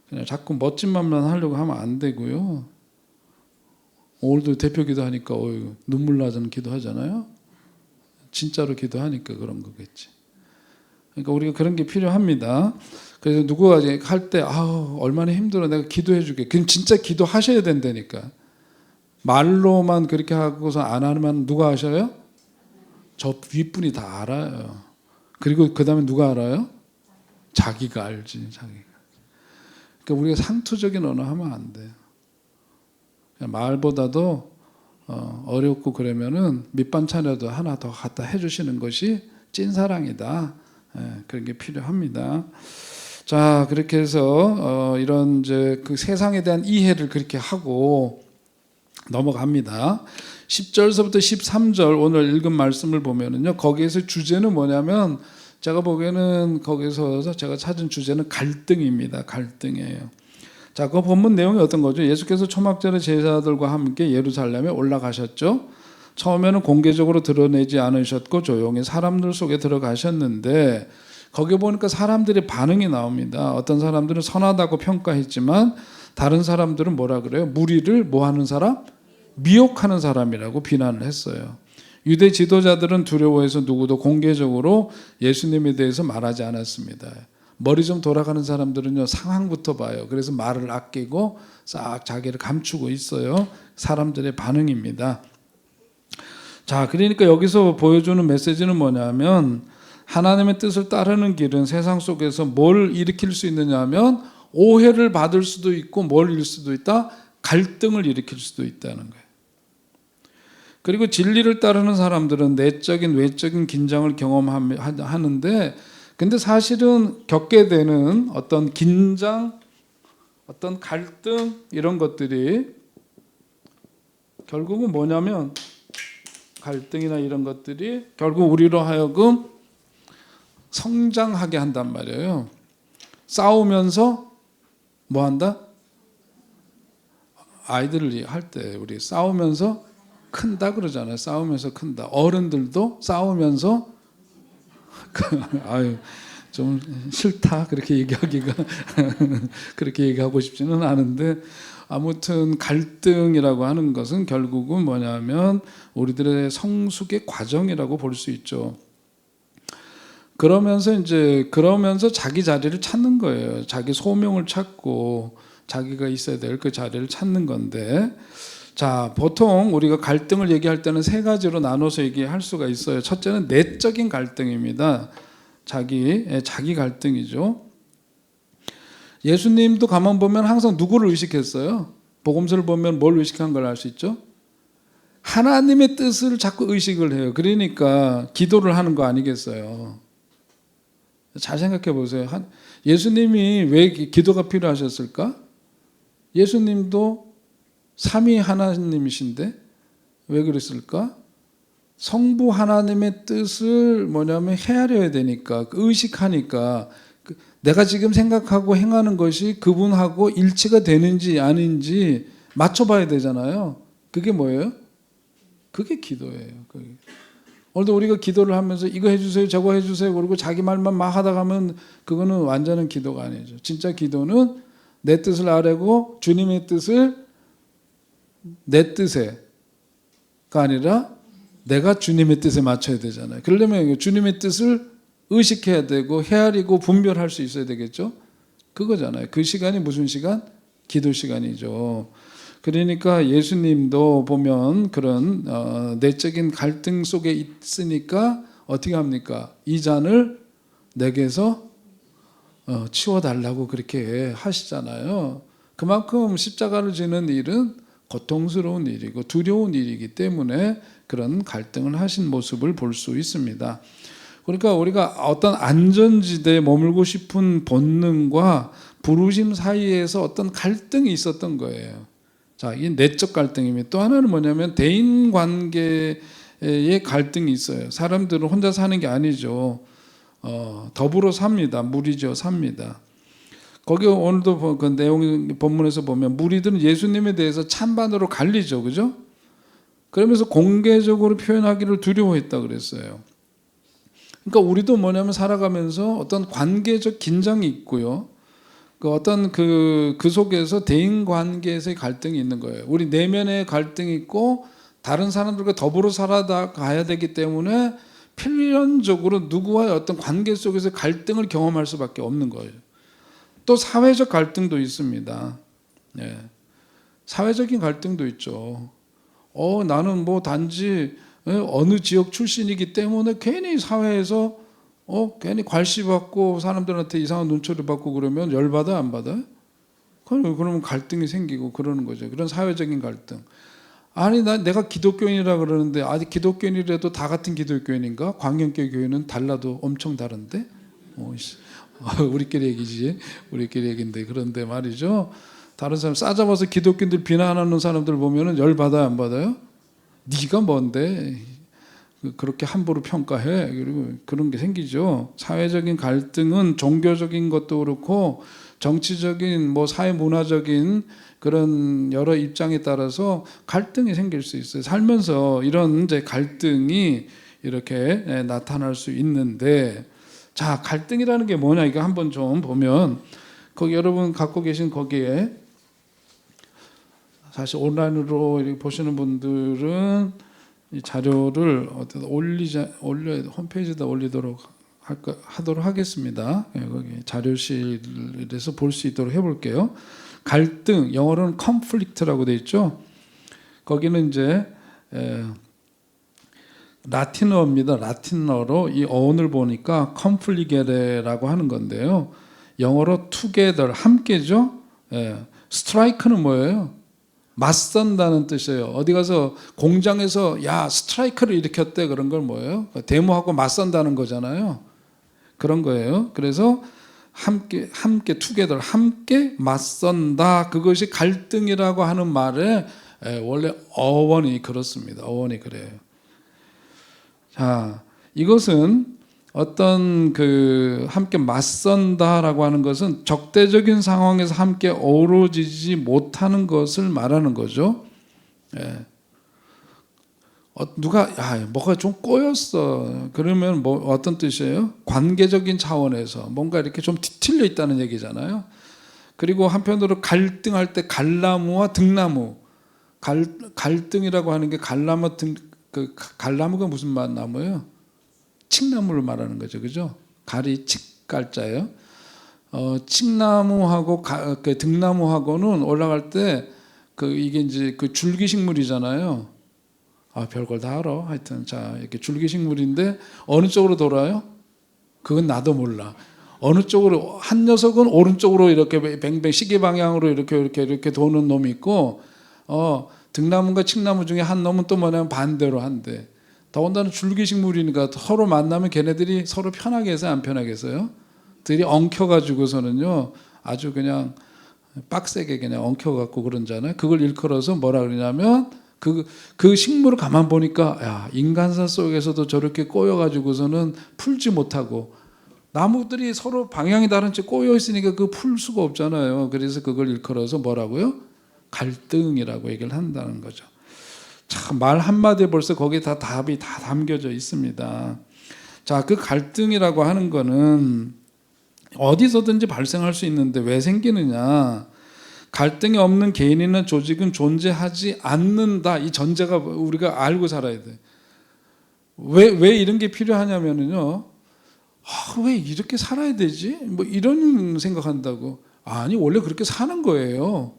그냥 자꾸 멋진 말만 하려고 하면 안 되고요. 오늘도 대표 기도하니까 눈물 나는 기도하잖아요. 진짜로 기도하니까 그런 거겠지. 그러니까 우리가 그런 게 필요합니다. 그래서 누구가 할 때 얼마나 힘들어 내가 기도해 줄게. 그럼 진짜 기도하셔야 된다니까. 말로만 그렇게 하고서 안 하면 누가 하셔요? 저 윗분이 다 알아요. 그리고 그 다음에 누가 알아요? 자기가 알지. 자기가. 그러니까 우리가 상투적인 언어 하면 안 돼요. 말보다도 어렵고 그러면은 밑반찬이라도 하나 더 갖다 해주시는 것이 찐사랑이다. 그런 게 필요합니다. 자, 그렇게 해서 이런 이제 그 세상에 대한 이해를 그렇게 하고 넘어갑니다. 10절서부터 13절 오늘 읽은 말씀을 보면은요, 거기에서 주제는 뭐냐면 제가 보기에는 거기서 제가 찾은 주제는 갈등입니다. 갈등이에요. 자, 그 본문 내용이 어떤 거죠? 예수께서 초막절에 제자들과 함께 예루살렘에 올라가셨죠. 처음에는 공개적으로 드러내지 않으셨고 조용히 사람들 속에 들어가셨는데 거기 보니까 사람들의 반응이 나옵니다. 어떤 사람들은 선하다고 평가했지만 다른 사람들은 뭐라 그래요? 무리를 뭐 하는 사람? 미혹하는 사람이라고 비난을 했어요. 유대 지도자들은 두려워해서 누구도 공개적으로 예수님에 대해서 말하지 않았습니다. 머리 좀 돌아가는 사람들은요, 상황부터 봐요. 그래서 말을 아끼고 싹 자기를 감추고 있어요. 사람들의 반응입니다. 자, 그러니까 여기서 보여주는 메시지는 뭐냐면 하나님의 뜻을 따르는 길은 세상 속에서 뭘 일으킬 수 있느냐 하면 오해를 받을 수도 있고 뭘 일으킬 수도 있다? 갈등을 일으킬 수도 있다는 거예요. 그리고 진리를 따르는 사람들은 내적인 외적인 긴장을 경험하는데 근데 사실은 겪게 되는 어떤 긴장, 어떤 갈등 이런 것들이 결국은 뭐냐면 갈등이나 이런 것들이 결국 우리로 하여금 성장하게 한단 말이에요. 싸우면서 뭐 한다? 아이들을 할 때 우리 싸우면서 큰다 그러잖아요. 싸우면서 큰다. 어른들도 싸우면서 아유 좀 싫다 그렇게 얘기하기가 그렇게 얘기하고 싶지는 않은데 아무튼 갈등이라고 하는 것은 결국은 뭐냐면 우리들의 성숙의 과정이라고 볼 수 있죠. 그러면서 자기 자리를 찾는 거예요. 자기 소명을 찾고 자기가 있어야 될 그 자리를 찾는 건데, 자, 보통 우리가 갈등을 얘기할 때는 세 가지로 나눠서 얘기할 수가 있어요. 첫째는 내적인 갈등입니다. 자기 갈등이죠. 예수님도 가만 보면 항상 누구를 의식했어요? 복음서를 보면 뭘 의식한 걸 알 수 있죠? 하나님의 뜻을 자꾸 의식을 해요. 그러니까 기도를 하는 거 아니겠어요? 잘 생각해 보세요. 예수님이 왜 기도가 필요하셨을까? 예수님도 삼위 하나님이신데 왜 그랬을까? 성부 하나님의 뜻을 뭐냐면 헤아려야 되니까, 의식하니까 내가 지금 생각하고 행하는 것이 그분하고 일치가 되는지 아닌지 맞춰봐야 되잖아요. 그게 뭐예요? 그게 기도예요. 오늘도 우리가 기도를 하면서 이거 해주세요, 저거 해주세요, 그리고 자기 말만 막 하다 가면 그거는 완전한 기도가 아니죠. 진짜 기도는 내 뜻을 아뢰고 주님의 뜻을 내 뜻에가 아니라 내가 주님의 뜻에 맞춰야 되잖아요. 그러려면 주님의 뜻을 의식해야 되고 헤아리고 분별할 수 있어야 되겠죠. 그거잖아요. 그 시간이 무슨 시간? 기도 시간이죠. 그러니까 예수님도 보면 그런 내적인 갈등 속에 있으니까 어떻게 합니까? 이 잔을 내게서 치워달라고 그렇게 하시잖아요. 그만큼 십자가를 지는 일은 고통스러운 일이고 두려운 일이기 때문에 그런 갈등을 하신 모습을 볼 수 있습니다. 그러니까 우리가 어떤 안전지대에 머물고 싶은 본능과 부르심 사이에서 어떤 갈등이 있었던 거예요. 자, 이게 내적 갈등입니다. 또 하나는 뭐냐면 대인 관계의 갈등이 있어요. 사람들은 혼자 사는 게 아니죠. 더불어 삽니다. 무리지어 삽니다. 거기 오늘도 그 내용 본문에서 보면 무리들은 예수님에 대해서 찬반으로 갈리죠, 그죠? 그러면서 공개적으로 표현하기를 두려워했다 그랬어요. 그러니까 우리도 뭐냐면 살아가면서 어떤 관계적 긴장이 있고요. 그 어떤 그 속에서 대인 관계에서의 갈등이 있는 거예요. 우리 내면의 갈등이 있고 다른 사람들과 더불어 살아가야 되기 때문에 필연적으로 누구와의 어떤 관계 속에서 갈등을 경험할 수밖에 없는 거예요. 또 사회적 갈등도 있습니다. 예. 사회적인 갈등도 있죠. 나는 뭐 단지 어느 지역 출신이기 때문에 괜히 사회에서 괜히 괄시받고 사람들한테 이상한 눈초리 받고 그러면 열받아 안 받아요? 그러면 갈등이 생기고 그러는 거죠. 그런 사회적인 갈등. 아니 내가 기독교인이라 그러는데 아직 기독교인이라도 다 같은 기독교인인가? 광명교 교회는 달라도 엄청 다른데? 우리끼리 얘기지. 우리끼리 얘기인데 그런데 말이죠. 다른 사람 싸잡아서 기독교인들 비난하는 사람들 보면은 열받아요 안 받아요? 네가 뭔데? 그렇게 함부로 평가해. 그리고 그런 게 생기죠. 사회적인 갈등은 종교적인 것도 그렇고 정치적인 뭐 사회 문화적인 그런 여러 입장에 따라서 갈등이 생길 수 있어요. 살면서 이런 이제 갈등이 이렇게 나타날 수 있는데, 자, 갈등이라는 게 뭐냐 이거 한번 좀 보면 거기 여러분 갖고 계신 거기에 사실 온라인으로 이렇게 보시는 분들은 이 자료를 홈페이지에다 올리도록 하도록 하겠습니다. 거기 자료실에서 볼 수 있도록 해볼게요. 갈등, 영어로는 conflict라고 돼 있죠. 거기는 이제 라틴어입니다. 라틴어로 이 어원을 보니까 confligere라고 하는 건데요. 영어로 together, 함께죠. 스트라이크는 뭐예요? 맞선다는 뜻이에요. 어디 가서 공장에서 야 스트라이크를 일으켰대 그런 걸 뭐예요? 데모하고 맞선다는 거잖아요. 그런 거예요. 그래서 함께 투게더 함께 맞선다. 그것이 갈등이라고 하는 말에 원래 어원이 그렇습니다. 어원이 그래요. 자, 이것은 어떤 그 함께 맞선다라고 하는 것은 적대적인 상황에서 함께 어우러지지 못하는 것을 말하는 거죠. 누가 뭐가 좀 꼬였어. 그러면 뭐 어떤 뜻이에요? 관계적인 차원에서 뭔가 이렇게 좀 뒤틀려 있다는 얘기잖아요. 그리고 한편으로 갈등할 때 갈나무와 등나무. 갈등이라고 하는 게 갈나무 갈나무가 무슨 나무예요? 칡나무를 말하는 거죠, 그죠? 갈이 칡갈자예요. 칡나무하고 등나무하고는 올라갈 때 이게 이제 그 줄기식물이잖아요. 별걸 다 알아. 하여튼 자 이렇게 줄기식물인데 어느 쪽으로 돌아요? 그건 나도 몰라. 어느 쪽으로 한 녀석은 오른쪽으로 이렇게 뱅뱅 시계 방향으로 이렇게 도는 놈이 있고, 등나무과 칡나무 중에 한 놈은 또 뭐냐면 반대로 한대. 더군다나 줄기식물이니까 서로 만나면 걔네들이 서로 편하게 해서 안 편하게 해서요. 들이 엉켜가지고서는요 아주 그냥 빡세게 그냥 엉켜갖고 그런잖아요. 그걸 일컬어서 뭐라 그러냐면 그 식물을 가만 보니까 야 인간사 속에서도 저렇게 꼬여가지고서는 풀지 못하고 나무들이 서로 방향이 다른 채 꼬여 있으니까 그 풀 수가 없잖아요. 그래서 그걸 일컬어서 뭐라고요? 갈등이라고 얘기를 한다는 거죠. 참 말 한마디에 벌써 거기에 다 답이 다 담겨져 있습니다. 자, 그 갈등이라고 하는 거는 어디서든지 발생할 수 있는데 왜 생기느냐? 갈등이 없는 개인이나 조직은 존재하지 않는다. 이 전제가 우리가 알고 살아야 돼. 왜 이런 게 필요하냐면요. 왜 이렇게 살아야 되지? 뭐 이런 생각한다고. 아니, 원래 그렇게 사는 거예요.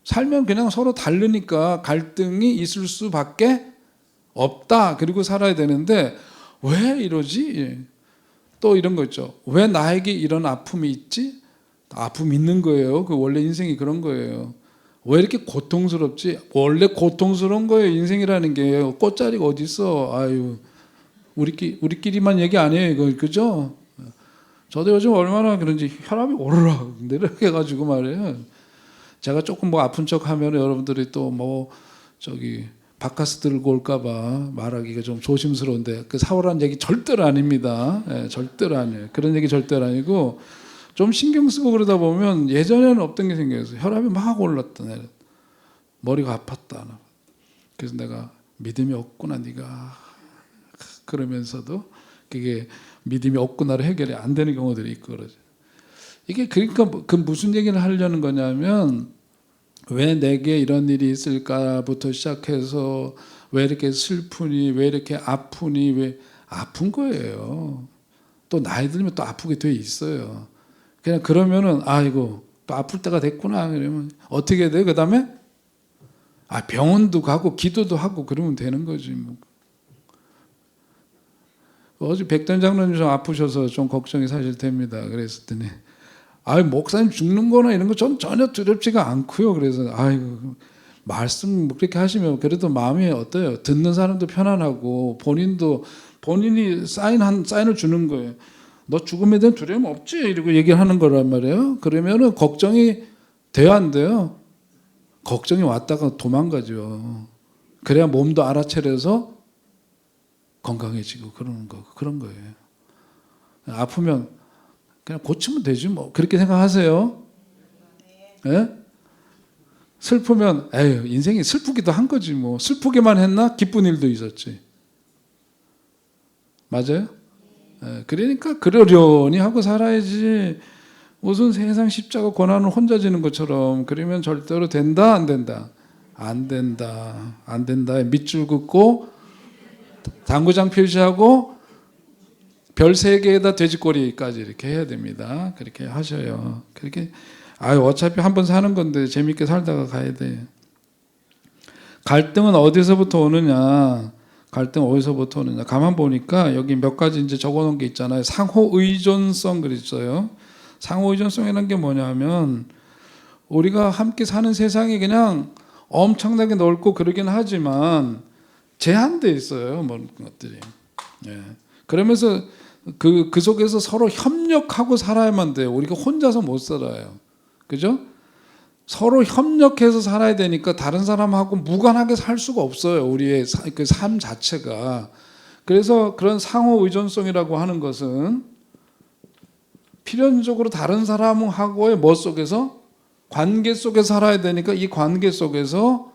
살면 그냥 서로 다르니까 갈등이 있을 수밖에 없다. 그리고 살아야 되는데 왜 이러지? 또 이런 거 있죠. 왜 나에게 이런 아픔이 있지? 아픔 있는 거예요. 그 원래 인생이 그런 거예요. 왜 이렇게 고통스럽지? 원래 고통스러운 거예요. 인생이라는 게 꽃자리가 어디 있어? 아유, 우리끼리만 얘기 아니에요. 이거 그죠? 저도 요즘 얼마나 그런지 혈압이 오르락 내리락 해가지고 말이에요. 제가 조금 뭐 아픈 척하면 여러분들이 또 뭐 저기 바카스 들고 올까봐 말하기가 좀 조심스러운데 그 사오라는 얘기 절대로 아닙니다. 예, 절대로 아니에요. 그런 얘기 절대로 아니고 좀 신경 쓰고 그러다 보면 예전에는 없던 게 생겨서 혈압이 막 올랐다 내려 머리가 아팠다. 그래서 내가 믿음이 없구나 네가 그러면서도 그게 믿음이 없구나로 해결이 안 되는 경우들이 있고 그러죠. 이게 그러니까 그 무슨 얘기를 하려는 거냐면 왜 내게 이런 일이 있을까부터 시작해서 왜 이렇게 슬프니 왜 이렇게 아프니 왜 아픈 거예요. 또 나이 들면 또 아프게 돼 있어요. 그냥 그러면은 아이고 또 아플 때가 됐구나 그러면 어떻게 돼? 그다음에 병원도 가고 기도도 하고 그러면 되는 거지 뭐. 어제 백단 장로님 좀 아프셔서 좀 걱정이 사실 됩니다. 그랬더니 목사님 죽는 거나 이런 거 전 전혀 두렵지가 않고요. 그래서 말씀 그렇게 하시면 그래도 마음이 어때요? 듣는 사람도 편안하고 본인이 사인을 주는 거예요. 너 죽음에 대한 두려움 없지? 이러고 얘기하는 거란 말이에요. 그러면은 걱정이 돼요, 안 돼요? 걱정이 왔다가 도망가죠. 그래야 몸도 알아차려서 건강해지고 그런 거예요. 아프면 그냥 고치면 되지 뭐. 그렇게 생각하세요? 예? 슬프면 인생이 슬프기도 한 거지 뭐. 슬프게만 했나? 기쁜 일도 있었지. 맞아요? 예, 그러니까 그러려니 하고 살아야지. 무슨 세상 십자가 고난을 혼자 지는 것처럼 그러면 절대로 된다 안 된다? 안 된다. 안 된다. 밑줄 긋고 당구장 표시하고 별 3개에다 돼지꼬리까지 이렇게 해야 됩니다. 그렇게 하셔요. 그렇게 어차피 한 번 사는 건데 재밌게 살다가 가야 돼요. 갈등은 어디서부터 오느냐? 가만 보니까 여기 몇 가지 이제 적어놓은 게 있잖아요. 상호 의존성 그랬어요. 상호 의존성이라는 게 뭐냐면 우리가 함께 사는 세상이 그냥 엄청나게 넓고 그러긴 하지만 제한돼 있어요. 모든 것들이. 예. 그러면서 그 속에서 서로 협력하고 살아야만 돼요. 우리가 혼자서 못 살아요. 그죠? 서로 협력해서 살아야 되니까 다른 사람하고 무관하게 살 수가 없어요. 우리의 그 삶 자체가. 그래서 그런 상호 의존성이라고 하는 것은 필연적으로 다른 사람하고의 속에서 관계 속에 살아야 되니까 이 관계 속에서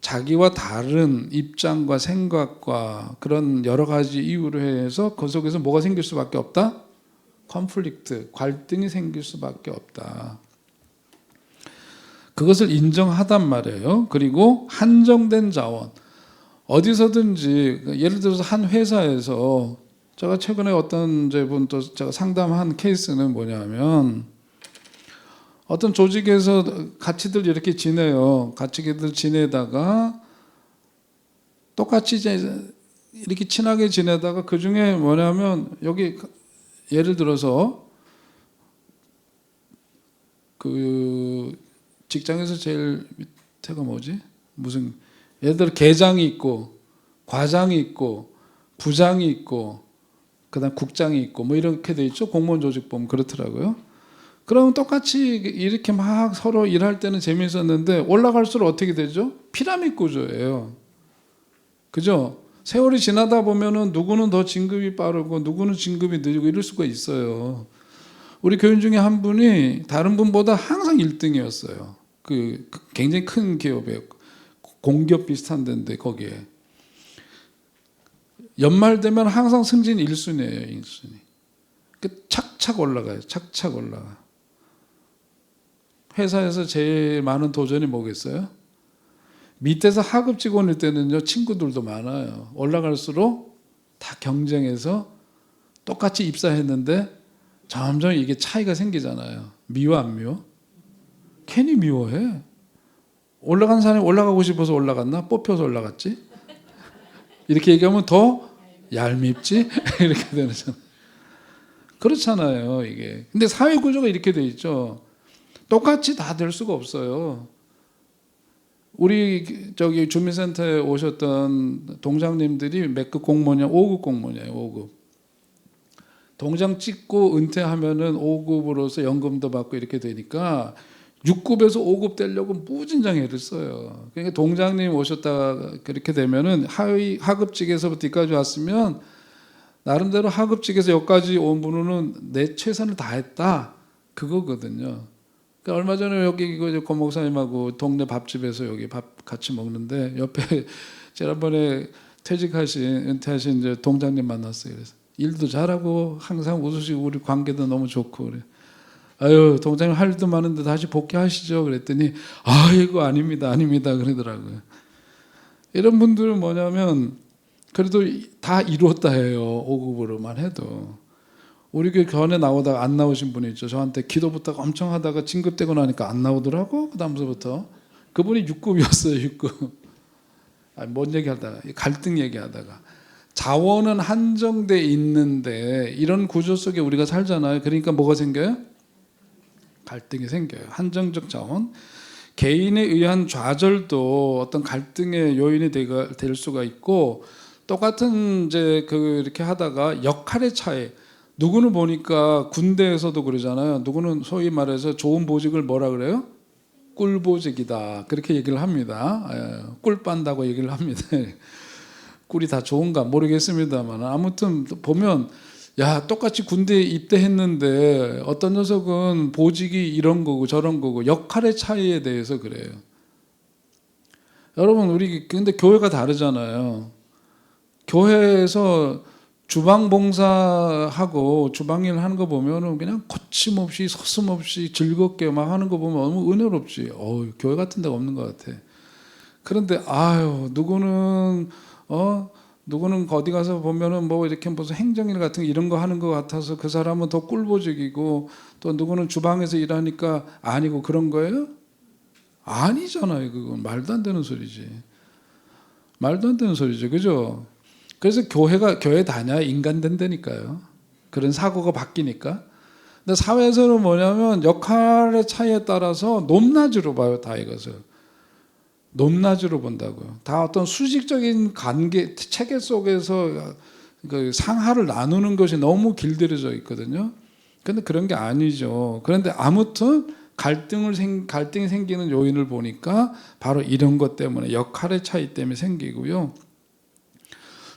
자기와 다른 입장과 생각과 그런 여러 가지 이유로 해서 그 속에서 뭐가 생길 수밖에 없다? 컨플릭트, 갈등이 생길 수밖에 없다. 그것을 인정하단 말이에요. 그리고 한정된 자원. 어디서든지 예를 들어서 한 회사에서 제가 최근에 어떤 분 또 제가 상담한 케이스는 뭐냐면 어떤 조직에서 같이들 이렇게 지내요. 같이들 지내다가 똑같이 이제 이렇게 친하게 지내다가 그 중에 뭐냐면 여기 예를 들어서 그 직장에서 제일 밑에가 뭐지? 무슨 예를 들어 계장이 있고 과장이 있고 부장이 있고 그다음 국장이 있고 뭐 이렇게 돼 있죠. 공무원 조직 보면 그렇더라고요. 그러면 똑같이 이렇게 막 서로 일할 때는 재미있었는데 올라갈수록 어떻게 되죠? 피라미드 구조예요. 그죠? 세월이 지나다 보면은 누구는 더 진급이 빠르고 누구는 진급이 느리고 이럴 수가 있어요. 우리 교인 중에 한 분이 다른 분보다 항상 1등이었어요. 그 굉장히 큰 기업에 공기업 비슷한 데인데 거기에 연말 되면 항상 승진 1순위예요. 1순위. 착착 올라가요. 착착 올라가. 회사에서 제일 많은 도전이 뭐겠어요? 밑에서 하급 직원일 때는요 친구들도 많아요. 올라갈수록 다 경쟁해서 똑같이 입사했는데 점점 이게 차이가 생기잖아요. 미워 안 미워? 괜히 미워해. 올라간 사람이 올라가고 싶어서 올라갔나? 뽑혀서 올라갔지? 이렇게 얘기하면 더 얄밉지? 이렇게 되잖아요. 그렇잖아요, 이게. 근데 사회 구조가 이렇게 돼 있죠. 똑같이 다 될 수가 없어요. 우리 저기 주민센터에 오셨던 동장님들이 몇 급 공무원이야? 5급 공무원이에요. 5급. 동장 찍고 은퇴하면은 5급으로서 연금도 받고 이렇게 되니까 6급에서 5급 되려고 무진장 애를 써요. 그러니까 동장님 오셨다가 그렇게 되면은 하급직에서부터 여기까지 왔으면 나름대로 하급직에서 여기까지 온 분은 내 최선을 다했다 그거거든요. 그러니까 얼마 전에 여기 고 목사님하고 동네 밥집에서 여기 밥 같이 먹는데 옆에 지난번에 은퇴하신 이제 동장님 만났어요. 그래서 일도 잘하고 항상 웃으시고 우리 관계도 너무 좋고 그래. 아유 동장님 할 일도 많은데 다시 복귀하시죠. 그랬더니 아이고 아닙니다 그러더라고요. 이런 분들은 뭐냐면 그래도 다 이루었다 해요. 5급으로만 해도. 우리 교회 견해 나오다가 안 나오신 분이 있죠. 저한테 기도 부탁 엄청 하다가 진급되고 나니까 안 나오더라고. 그 다음서부터 그분이 6급이었어요. 6급. 뭔 얘기하다가 갈등 얘기하다가 자원은 한정돼 있는데 이런 구조 속에 우리가 살잖아요. 그러니까 뭐가 생겨요? 갈등이 생겨요. 한정적 자원. 개인에 의한 좌절도 어떤 갈등의 요인이 될 수가 있고 똑같은 이제 이렇게 하다가 역할의 차이. 누구는 보니까 군대에서도 그러잖아요. 누구는 소위 말해서 좋은 보직을 뭐라 그래요? 꿀보직이다. 그렇게 얘기를 합니다. 꿀 빤다고 얘기를 합니다. 꿀이 다 좋은가 모르겠습니다만 아무튼 보면 야 똑같이 군대에 입대했는데 어떤 녀석은 보직이 이런 거고 저런 거고 역할의 차이에 대해서 그래요. 여러분 우리 근데 교회가 다르잖아요. 교회에서 주방 봉사하고 주방일 하는 거 보면은 그냥 거침없이 서슴없이 즐겁게 막 하는 거 보면 너무 은혜롭지. 교회 같은 데가 없는 것 같아. 그런데 누구는 어디 가서 보면은 뭐 이렇게 무슨 행정일 같은 거 이런 거 하는 것 같아서 그 사람은 더 꿀보직이고 또 누구는 주방에서 일하니까 아니고 그런 거예요? 아니잖아요. 그건 말도 안 되는 소리지. 말도 안 되는 소리죠. 그죠? 그래서 교회 다녀야 인간 된다니까요. 그런 사고가 바뀌니까. 근데 사회에서는 뭐냐면 역할의 차이에 따라서 높낮이로 봐요. 다 이것을. 높낮이로 본다고요. 다 어떤 수직적인 관계, 체계 속에서 그 상하를 나누는 것이 너무 길들여져 있거든요. 그런데 그런 게 아니죠. 그런데 아무튼 갈등이 생기는 요인을 보니까 바로 이런 것 때문에 역할의 차이 때문에 생기고요.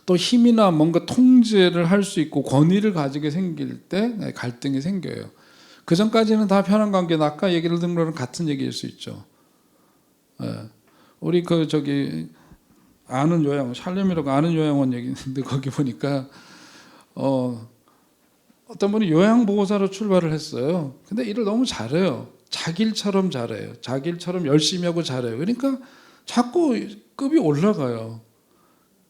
또 힘이나 뭔가 통제를 할 수 있고 권위를 가지게 생길 때 갈등이 생겨요. 그 전까지는 다 편한 관계는 아까 얘기를 듣는 거랑 같은 얘기일 수 있죠. 우리 아는 요양 샬렘이라고 아는 요양원 얘기 있는데 거기 보니까 어떤 분이 요양보호사로 출발을 했어요. 근데 일을 너무 잘해요. 자기 일처럼 잘해요. 자기 일처럼 열심히 하고 잘해요. 그러니까 자꾸 급이 올라가요.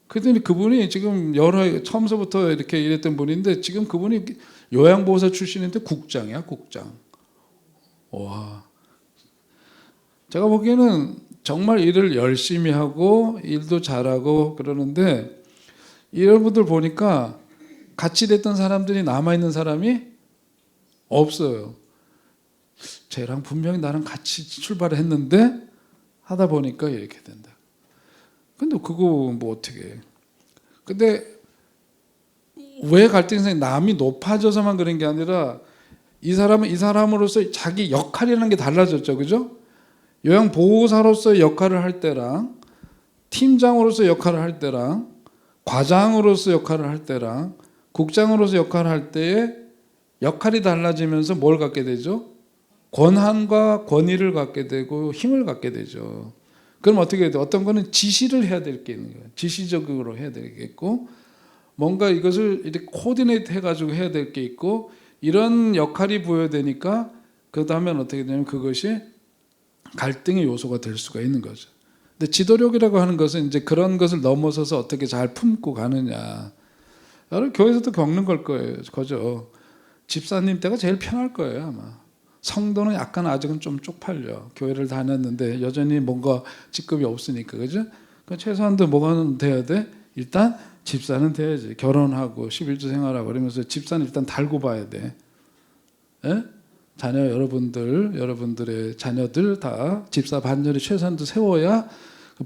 그랬더니 그분이 지금 처음서부터 이렇게 일했던 분인데 지금 그분이 요양보호사 출신인데 국장이야, 국장. 와. 제가 보기에는 정말 일을 열심히 하고 일도 잘하고 그러는데 이런 분들 보니까 같이 됐던 사람들이 남아있는 사람이 없어요. 쟤랑 분명히 나랑 같이 출발을 했는데 하다 보니까 이렇게 된다. 근데 그거 뭐 어떻게 해. 근데 왜 갈등이 생겨? 남이 높아져서만 그런 게 아니라 이 사람은 이 사람으로서 자기 역할이라는 게 달라졌죠. 그죠? 요양보호사로서의 역할을 할 때랑 팀장으로서 역할을 할 때랑 과장으로서 역할을 할 때랑 국장으로서 역할을 할 때의 역할이 달라지면서 뭘 갖게 되죠? 권한과 권위를 갖게 되고 힘을 갖게 되죠. 그럼 어떻게 해야 돼? 어떤 거는 지시를 해야 될 게 있는 거예요. 지시적으로 해야 되겠고 뭔가 이것을 이렇게 코디네이트 해가지고 해야 될 게 있고 이런 역할이 부여되니까 그다음엔 어떻게 되냐면 그것이 갈등의 요소가 될 수가 있는 거죠. 근데 지도력이라고 하는 것은 이제 그런 것을 넘어서서 어떻게 잘 품고 가느냐. 여러분 교회에서도 겪는 거죠. 집사님 때가 제일 편할 거예요 아마. 성도는 약간 아직은 좀 쪽팔려. 교회를 다녔는데 여전히 뭔가 직급이 없으니까 그죠? 최소한도 뭐가 돼야 돼? 일단 집사는 돼야지. 결혼하고 11조 생활하고 그러면서 집사는 일단 달고 봐야 돼. 예? 자녀 여러분들의 자녀들 다 집사 반열에 최선도 세워야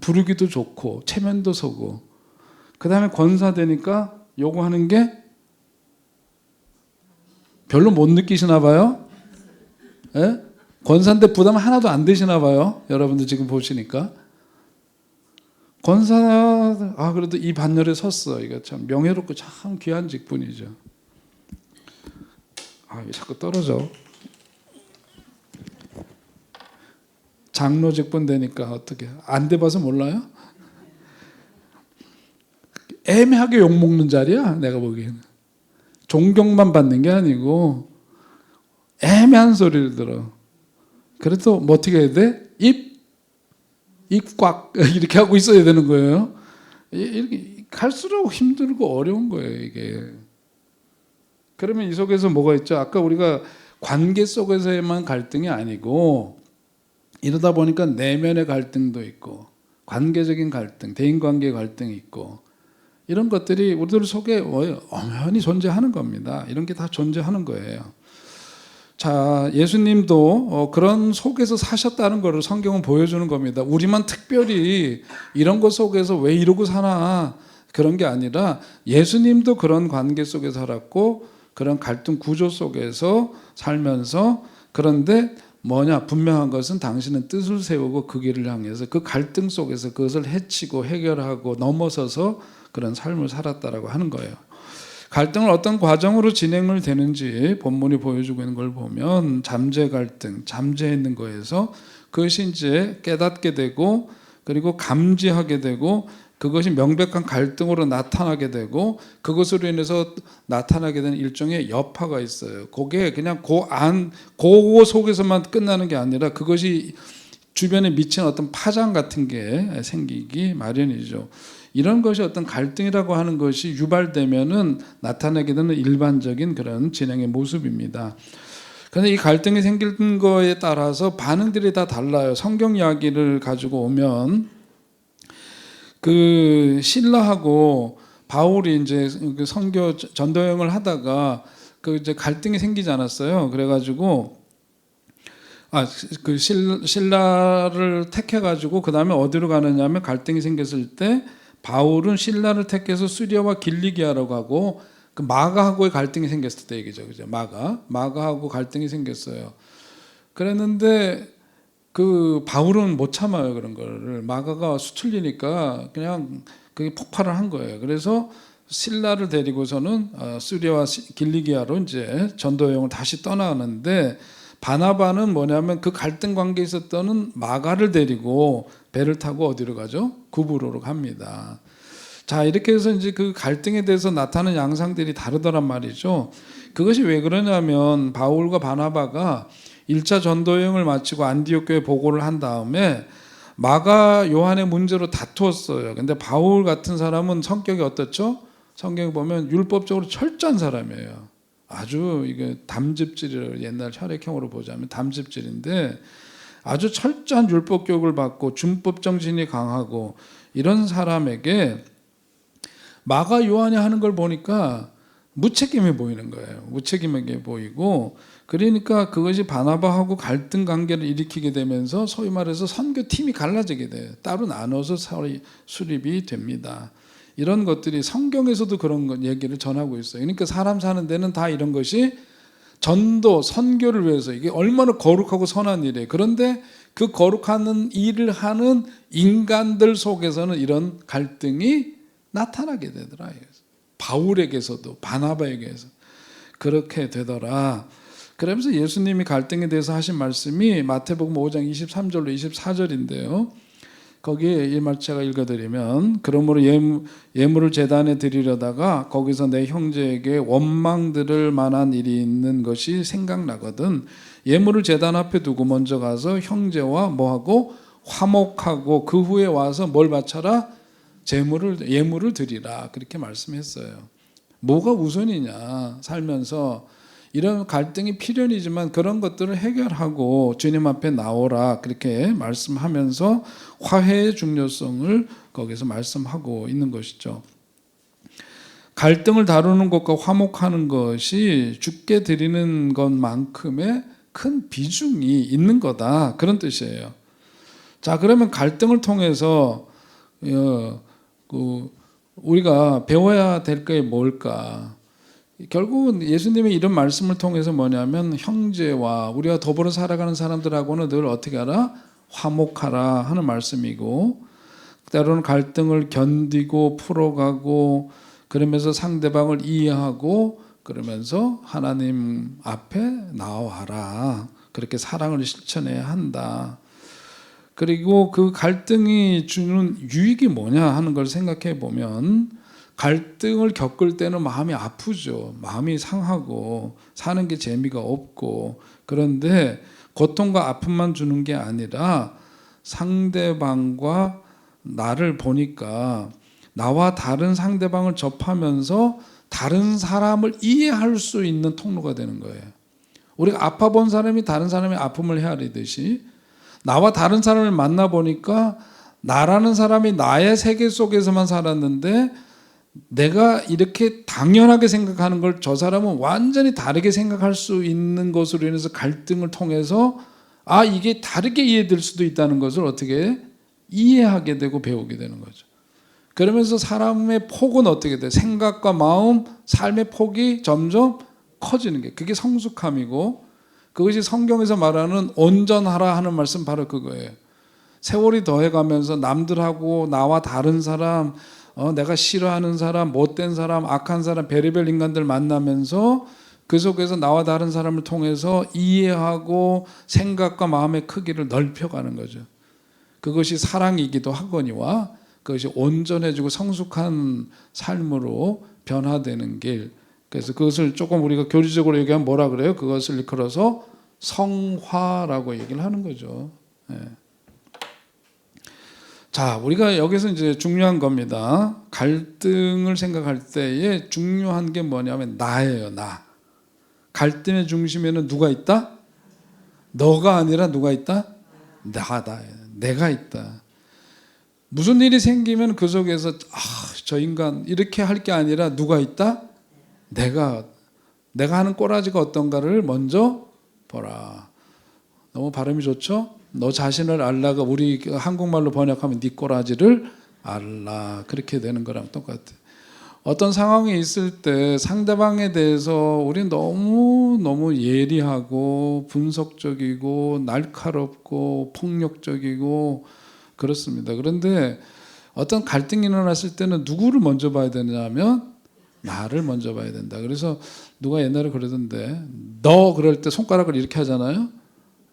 부르기도 좋고 체면도 서고, 그 다음에 권사 되니까 요구하는 게 별로 못 느끼시나 봐요. 예? 권사인데 부담 하나도 안 되시나 봐요. 여러분들 지금 보시니까. 권사, 그래도 이 반열에 섰어. 이거 참 명예롭고 참 귀한 직분이죠. 이게 자꾸 떨어져. 장로 직분 되니까 어떻게 안 돼봐서 몰라요? 애매하게 욕먹는 자리야. 내가 보기에는 존경만 받는 게 아니고 애매한 소리를 들어. 그래도 뭐 어떻게 해야 돼? 입 꽉 이렇게 하고 있어야 되는 거예요. 이렇게 갈수록 힘들고 어려운 거예요, 이게. 그러면 이 속에서 뭐가 있죠? 아까 우리가 관계 속에서만 갈등이 아니고, 이러다 보니까 내면의 갈등도 있고, 관계적인 갈등, 대인관계 갈등이 있고, 이런 것들이 우리들 속에 엄연히 존재하는 겁니다. 이런 게 다 존재하는 거예요. 자, 예수님도 그런 속에서 사셨다는 것을 성경은 보여주는 겁니다. 우리만 특별히 이런 것 속에서 왜 이러고 사나, 그런 게 아니라 예수님도 그런 관계 속에 살았고 그런 갈등 구조 속에서 살면서, 그런데 뭐냐, 분명한 것은 당신은 뜻을 세우고 그 길을 향해서 그 갈등 속에서 그것을 해치고 해결하고 넘어서서 그런 삶을 살았다라고 하는 거예요. 갈등을 어떤 과정으로 진행을 되는지 본문이 보여주고 있는 걸 보면, 잠재 갈등, 잠재있는 거에서 그것이 이제 깨닫게 되고, 그리고 감지하게 되고, 그것이 명백한 갈등으로 나타나게 되고, 그것으로 인해서 나타나게 되는 일종의 여파가 있어요. 그게 그냥 그 속에서만 끝나는 게 아니라 그것이 주변에 미친 어떤 파장 같은 게 생기기 마련이죠. 이런 것이 어떤 갈등이라고 하는 것이 유발되면은 나타나게 되는 일반적인 그런 진행의 모습입니다. 그런데 이 갈등이 생긴 거에 따라서 반응들이 다 달라요. 성경 이야기를 가지고 오면, 그 신라하고 바울이 이제 그 선교 전도 여행을 하다가 그 이제 갈등이 생기지 않았어요. 그래가지고 그 신라를 택해가지고 그 다음에 어디로 가느냐면, 갈등이 생겼을 때 바울은 신라를 택해서 수리아와 길리기아로 가고, 그 마가하고의 갈등이 생겼을 때 얘기죠, 그죠? 마가하고 갈등이 생겼어요. 그랬는데 그 바울은 못 참아요, 그런 거를. 마가가 수틀리니까 그냥 그게 폭발을 한 거예요. 그래서 신라를 데리고서는 수리아와 길리기아로 이제 전도 여행을 다시 떠나는데, 바나바는 뭐냐면 그 갈등 관계에 있었던 마가를 데리고 배를 타고 어디로 가죠? 구브로로 갑니다. 자, 이렇게 해서 이제 그 갈등에 대해서 나타나는 양상들이 다르더란 말이죠. 그것이 왜 그러냐면, 바울과 바나바가 1차 전도 여행을 마치고 안디옥 교회에 보고를 한 다음에 마가 요한의 문제로 다투었어요. 근데 바울 같은 사람은 성격이 어떻죠? 성경에 보면 율법적으로 철저한 사람이에요. 아주 이게 담즙질을, 옛날 혈액형으로 보자면 담즙질인데, 아주 철저한 율법 교육을 받고 준법 정신이 강하고 이런 사람에게 마가 요한이 하는 걸 보니까 무책임해 보이는 거예요. 무책임하게 보이고, 그러니까 그것이 바나바하고 갈등 관계를 일으키게 되면서 소위 말해서 선교팀이 갈라지게 돼요. 따로 나눠서 수립이 됩니다. 이런 것들이 성경에서도 그런 얘기를 전하고 있어요. 그러니까 사람 사는 데는 다 이런 것이 전도, 선교를 위해서, 이게 얼마나 거룩하고 선한 일이에요. 그런데 그 거룩한 일을 하는 인간들 속에서는 이런 갈등이 나타나게 되더라. 바울에게서도 바나바에게서 그렇게 되더라. 그러면서 예수님이 갈등에 대해서 하신 말씀이 마태복음 5장 23절로 24절인데요. 거기에 이 말 제가 읽어드리면, 그러므로 예물을 제단에 드리려다가 거기서 내 형제에게 원망 들을 만한 일이 있는 것이 생각나거든 예물을 제단 앞에 두고 먼저 가서 형제와 뭐하고 화목하고 그 후에 와서 뭘 바쳐라? 예물을 드리라. 그렇게 말씀했어요. 뭐가 우선이냐, 살면서 이런 갈등이 필연이지만 그런 것들을 해결하고 주님 앞에 나오라, 그렇게 말씀하면서 화해의 중요성을 거기서 말씀하고 있는 것이죠. 갈등을 다루는 것과 화목하는 것이 주께 드리는 것만큼의 큰 비중이 있는 거다. 그런 뜻이에요. 자, 그러면 갈등을 통해서 우리가 배워야 될 게 뭘까? 결국은 예수님의 이런 말씀을 통해서 뭐냐면 형제와 우리가 더불어 살아가는 사람들하고는 늘 어떻게 하라? 화목하라 하는 말씀이고, 때로는 갈등을 견디고 풀어가고 그러면서 상대방을 이해하고 그러면서 하나님 앞에 나와라. 그렇게 사랑을 실천해야 한다. 그리고 그 갈등이 주는 유익이 뭐냐 하는 걸 생각해 보면 갈등을 겪을 때는 마음이 아프죠. 마음이 상하고 사는 게 재미가 없고, 그런데 고통과 아픔만 주는 게 아니라 상대방과 나를 보니까 나와 다른 상대방을 접하면서 다른 사람을 이해할 수 있는 통로가 되는 거예요. 우리가 아파 본 사람이 다른 사람의 아픔을 헤아리듯이 나와 다른 사람을 만나보니까 나라는 사람이 나의 세계 속에서만 살았는데 내가 이렇게 당연하게 생각하는 걸 저 사람은 완전히 다르게 생각할 수 있는 것으로 인해서 갈등을 통해서 이게 다르게 이해될 수도 있다는 것을 어떻게 이해하게 되고 배우게 되는 거죠. 그러면서 사람의 폭은 어떻게 돼? 생각과 마음, 삶의 폭이 점점 커지는 게 그게 성숙함이고, 그것이 성경에서 말하는 온전하라 하는 말씀 바로 그거예요. 세월이 더해가면서 남들하고 나와 다른 사람, 내가 싫어하는 사람, 못된 사람, 악한 사람, 별의별 인간들 만나면서 그 속에서 나와 다른 사람을 통해서 이해하고 생각과 마음의 크기를 넓혀가는 거죠. 그것이 사랑이기도 하거니와 그것이 온전해지고 성숙한 삶으로 변화되는 길. 그래서 그것을 조금 우리가 교리적으로 얘기하면 뭐라 그래요? 그것을 일컬어서 성화라고 얘기를 하는 거죠. 네. 자, 우리가 여기서 이제 중요한 겁니다. 갈등을 생각할 때에 중요한 게 뭐냐면 나예요, 나. 갈등의 중심에는 누가 있다? 너가 아니라 누가 있다? 나다. 내가 있다. 무슨 일이 생기면 그 속에서 저 인간 이렇게 할 게 아니라 누가 있다? 내가 하는 꼬라지가 어떤가를 먼저 보라. 너무 발음이 좋죠? 너 자신을 알라가 우리 한국말로 번역하면 네 꼬라지를 알라. 그렇게 되는 거랑 똑같아요. 어떤 상황이 있을 때 상대방에 대해서 우리는 너무 예리하고 분석적이고 날카롭고 폭력적이고 그렇습니다. 그런데 어떤 갈등이 일어났을 때는 누구를 먼저 봐야 되냐면 나를 먼저 봐야 된다. 그래서 누가 옛날에 그러던데 너 그럴 때 손가락을 이렇게 하잖아요.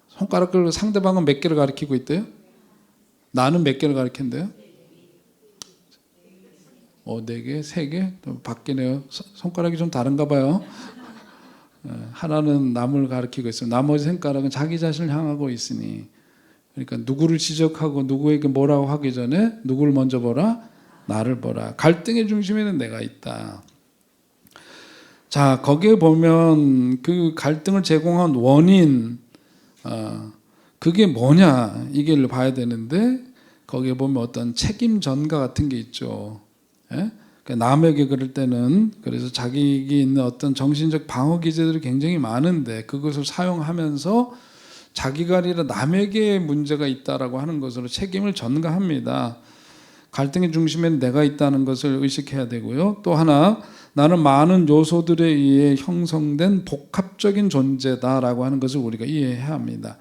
손가락을 상대방은 몇 개를 가리키고 있대요? 나는 몇 개를 가리킨대요? 4개? 3개? 좀 바뀌네요. 손가락이 좀 다른가 봐요. 하나는 남을 가리키고 있어요. 나머지 손가락은 자기 자신을 향하고 있으니. 그러니까 누구를 지적하고 누구에게 뭐라고 하기 전에 누구를 먼저 보라? 나를 보라. 갈등의 중심에는 내가 있다. 자, 거기에 보면 그 갈등을 제공한 원인, 그게 뭐냐 이걸 봐야 되는데 거기에 보면 어떤 책임 전가 같은 게 있죠. 예? 그러니까 남에게 그럴 때는 그래서 자기에게 있는 어떤 정신적 방어 기제들이 굉장히 많은데 그것을 사용하면서 자기가 아니라 남에게 문제가 있다라고 하는 것으로 책임을 전가합니다. 갈등의 중심에는 내가 있다는 것을 의식해야 되고요. 또 하나, 나는 많은 요소들에 의해 형성된 복합적인 존재다라고 하는 것을 우리가 이해해야 합니다.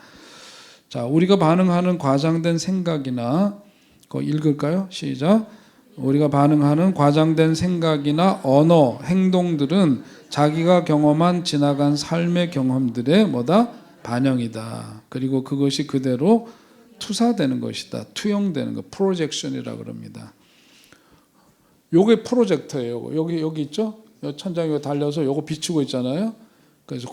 자, 우리가 반응하는 과장된 생각이나 그거 읽을까요? 시작. 우리가 반응하는 과장된 생각이나 언어, 행동들은 자기가 경험한 지나간 삶의 경험들의 뭐다? 반영이다. 그리고 그것이 그대로 투사되는 것이다. 투영되는 것, 프로젝션이라고 그럽니다. 요게 프로젝터예요. 여기 있죠? 천장에 달려서 요거 비추고 있잖아요. 그래서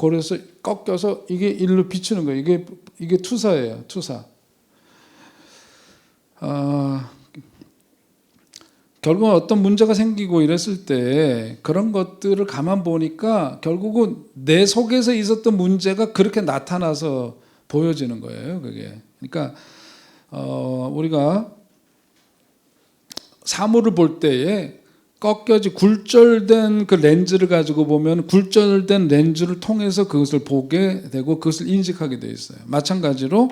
꺾여서 이게 일로 비추는 거예요. 이게 투사예요. 투사. 결국은 어떤 문제가 생기고 이랬을 때 그런 것들을 가만 보니까 결국은 내 속에서 있었던 문제가 그렇게 나타나서 보여지는 거예요. 그게. 그러니까 우리가 사물을 볼 때에 꺾여지 굴절된 그 렌즈를 가지고 보면 굴절된 렌즈를 통해서 그것을 보게 되고 그것을 인식하게 돼 있어요. 마찬가지로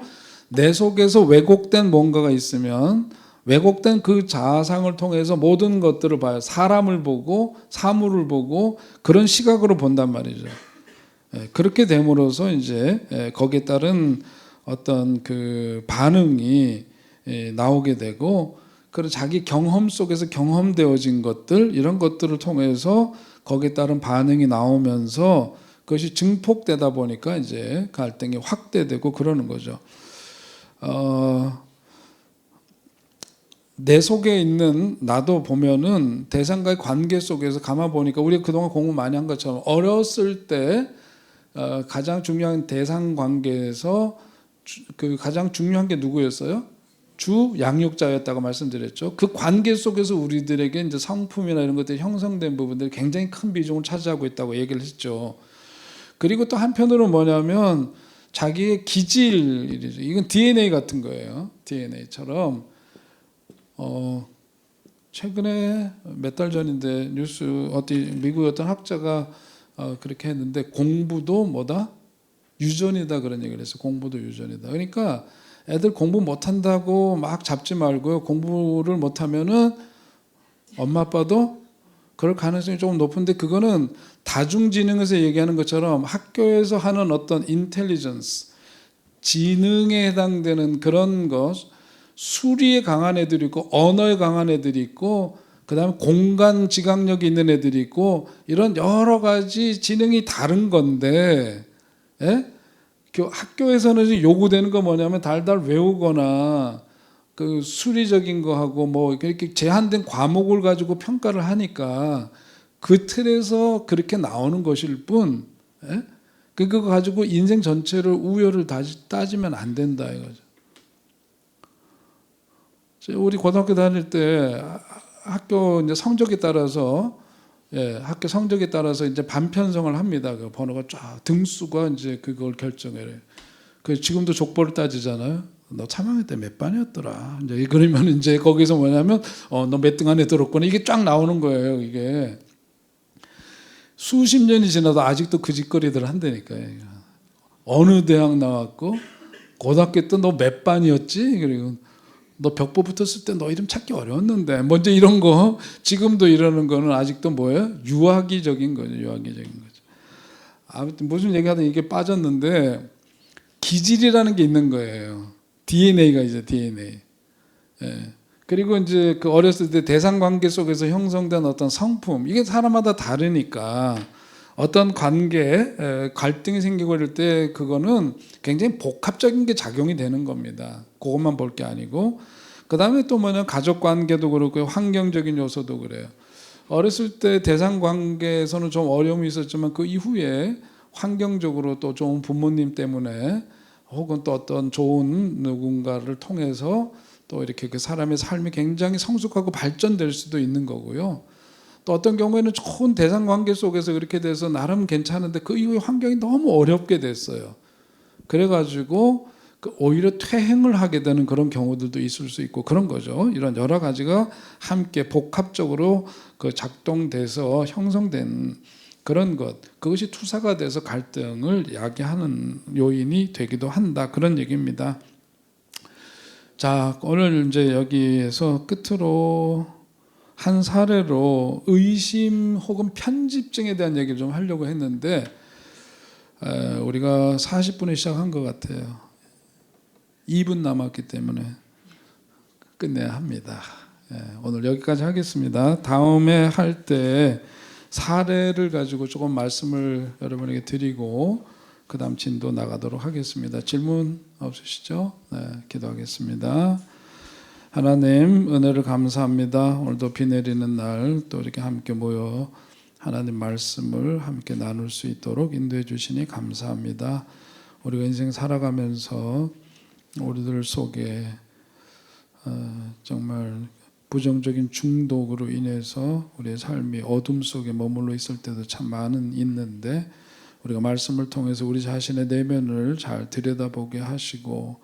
내 속에서 왜곡된 뭔가가 있으면 왜곡된 그 자아상을 통해서 모든 것들을 봐요. 사람을 보고 사물을 보고 그런 시각으로 본단 말이죠. 그렇게 됨으로써 이제 거기에 따른 어떤 그 반응이 나오게 되고 그리고 자기 경험 속에서 경험되어진 것들 이런 것들을 통해서 거기에 따른 반응이 나오면서 그것이 증폭되다 보니까 이제 갈등이 확대되고 그러는 거죠. 내 속에 있는 나도 보면은 대상과의 관계 속에서 가만 보니까 우리가 그동안 공부 많이 한 것처럼 어렸을 때 가장 중요한 대상 관계에서 그 가장 중요한 게 누구였어요? 주 양육자였다고 말씀드렸죠. 그 관계 속에서 우리들에게 이제 성품이나 이런 것들이 형성된 부분들이 굉장히 큰 비중을 차지하고 있다고 얘기를 했죠. 그리고 또 한편으로 뭐냐면 자기의 기질이죠. 이건 DNA 같은 거예요. DNA처럼 최근에 몇 달 전인데 뉴스 미국의 어떤 학자가 그렇게 했는데 공부도 뭐다? 유전이다 그런 얘기를 했어요. 공부도 유전이다. 그러니까 애들 공부 못한다고 막 잡지 말고요. 공부를 못하면은 엄마 아빠도 그럴 가능성이 조금 높은데 그거는 다중지능에서 얘기하는 것처럼 학교에서 하는 어떤 인텔리전스, 지능에 해당되는 그런 것, 수리에 강한 애들이 있고 언어에 강한 애들이 있고 그다음에 공간 지각력이 있는 애들이 있고 이런 여러 가지 지능이 다른 건데 학교에서는 요구되는 거 뭐냐면 달달 외우거나 그 수리적인 거 하고 뭐 이렇게 제한된 과목을 가지고 평가를 하니까 그 틀에서 그렇게 나오는 것일 뿐 그거 가지고 인생 전체를 우열을 따지면 안 된다 이거죠. 우리 고등학교 다닐 때 학교 이제 성적에 따라서 학교 성적에 따라서 이제 반편성을 합니다. 그 번호가 쫙 등수가 이제 그걸 결정해요. 그 지금도 족보를 따지잖아요. 너 3학년 때 몇 반이었더라. 이제 그러면 이제 거기서 뭐냐면 너 몇 등 안에 들었구나. 이게 쫙 나오는 거예요. 이게 수십 년이 지나도 아직도 그 짓거리들 한다니까요. 어느 대학 나왔고 고등학교 때 너 몇 반이었지? 그리고 너 벽보 붙었을 때 너 이름 찾기 어려웠는데 먼저 이런 거 지금도 이러는 거는 아직도 뭐예요? 유아기적인 거죠. 유아기적인 거죠. 아무튼 무슨 얘기하다 이게 빠졌는데 기질이라는 게 있는 거예요. DNA가 이제 DNA. 그리고 이제 그 어렸을 때 대상 관계 속에서 형성된 어떤 성품 이게 사람마다 다르니까 어떤 관계 갈등이 생기고 이럴 때 그거는 굉장히 복합적인 게 작용이 되는 겁니다. 그것만 볼 게 아니고 그 다음에 또 뭐냐 가족 관계도 그렇고 환경적인 요소도 그래요. 어렸을 때 대상 관계에서는 좀 어려움이 있었지만 그 이후에 환경적으로 또 좋은 부모님 때문에 혹은 또 어떤 좋은 누군가를 통해서 또 이렇게 그 사람의 삶이 굉장히 성숙하고 발전될 수도 있는 거고요. 또 어떤 경우에는 좋은 대상 관계 속에서 그렇게 돼서 나름 괜찮은데 그 이후에 환경이 너무 어렵게 됐어요. 그래가지고 오히려 퇴행을 하게 되는 그런 경우들도 있을 수 있고 그런 거죠. 이런 여러 가지가 함께 복합적으로 그 작동돼서 형성된 그런 것, 그것이 투사가 돼서 갈등을 야기하는 요인이 되기도 한다. 그런 얘기입니다. 자, 오늘 이제 여기에서 끝으로 한 사례로 의심 혹은 편집증에 대한 얘기를 좀 하려고 했는데 우리가 40분에 시작한 것 같아요. 2분 남았기 때문에 끝내야 합니다. 오늘 여기까지 하겠습니다. 다음에 할 때 사례를 가지고 조금 말씀을 여러분에게 드리고 그 다음 진도 나가도록 하겠습니다. 질문 없으시죠? 네, 기도하겠습니다. 하나님 은혜를 감사합니다. 오늘도 비 내리는 날 또 이렇게 함께 모여 하나님 말씀을 함께 나눌 수 있도록 인도해 주시니 감사합니다. 우리가 인생 살아가면서 우리들 속에 정말 부정적인 중독으로 인해서 우리의 삶이 어둠 속에 머물러 있을 때도 참 많은 있는데 우리가 말씀을 통해서 우리 자신의 내면을 잘 들여다보게 하시고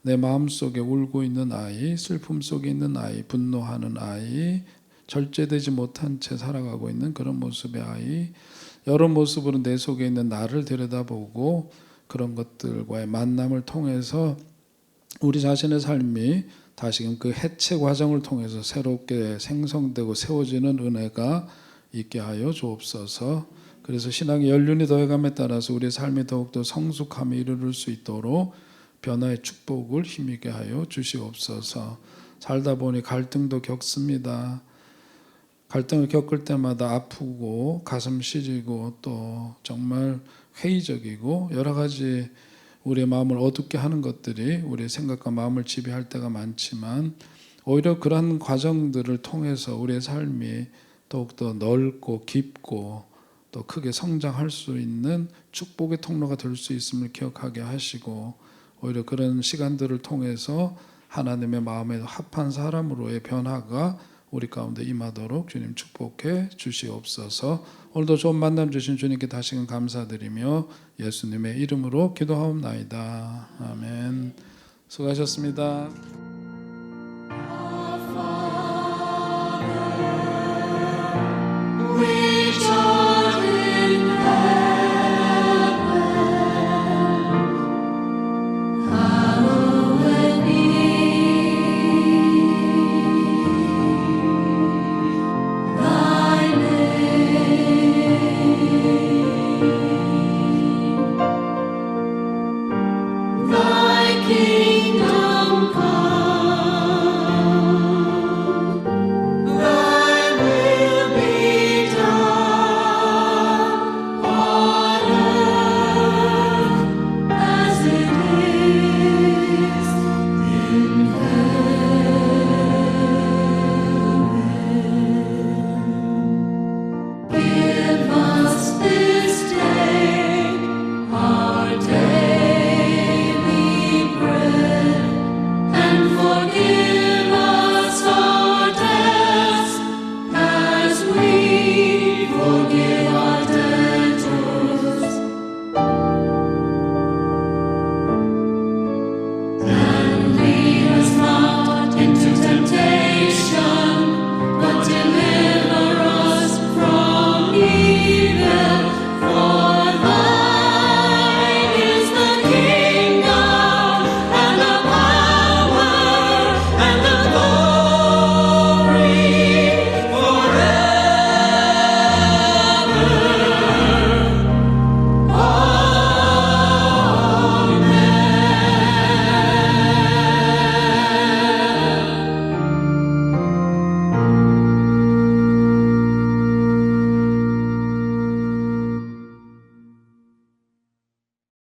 내 마음속에 울고 있는 아이, 슬픔 속에 있는 아이, 분노하는 아이, 절제되지 못한 채 살아가고 있는 그런 모습의 아이, 여러 모습으로 내 속에 있는 나를 들여다보고 그런 것들과의 만남을 통해서 우리 자신의 삶이 다시금 그 해체 과정을 통해서 새롭게 생성되고 세워지는 은혜가 있게 하여 주옵소서. 그래서 신앙의 연륜이 더해감에 따라서 우리의 삶이 더욱더 성숙함에 이르를 수 있도록 변화의 축복을 힘있게 하여 주시옵소서. 살다 보니 갈등도 겪습니다. 갈등을 겪을 때마다 아프고 가슴 시리고 또 정말 회의적이고 여러 가지 우리의 마음을 어둡게 하는 것들이 우리의 생각과 마음을 지배할 때가 많지만, 오히려 그런 과정들을 통해서 우리의 삶이 더욱더 넓고 깊고 또 크게 성장할 수 있는 축복의 통로가 될 수 있음을 기억하게 하시고, 오히려 그런 시간들을 통해서 하나님의 마음에 합한 사람으로의 변화가 우리 가운데 임하도록 주님 축복해 주시옵소서. 오늘도 좋은 만남 주신 주님께 다시금 감사드리며 예수님의 이름으로 기도하옵나이다. 아멘. 수고하셨습니다. In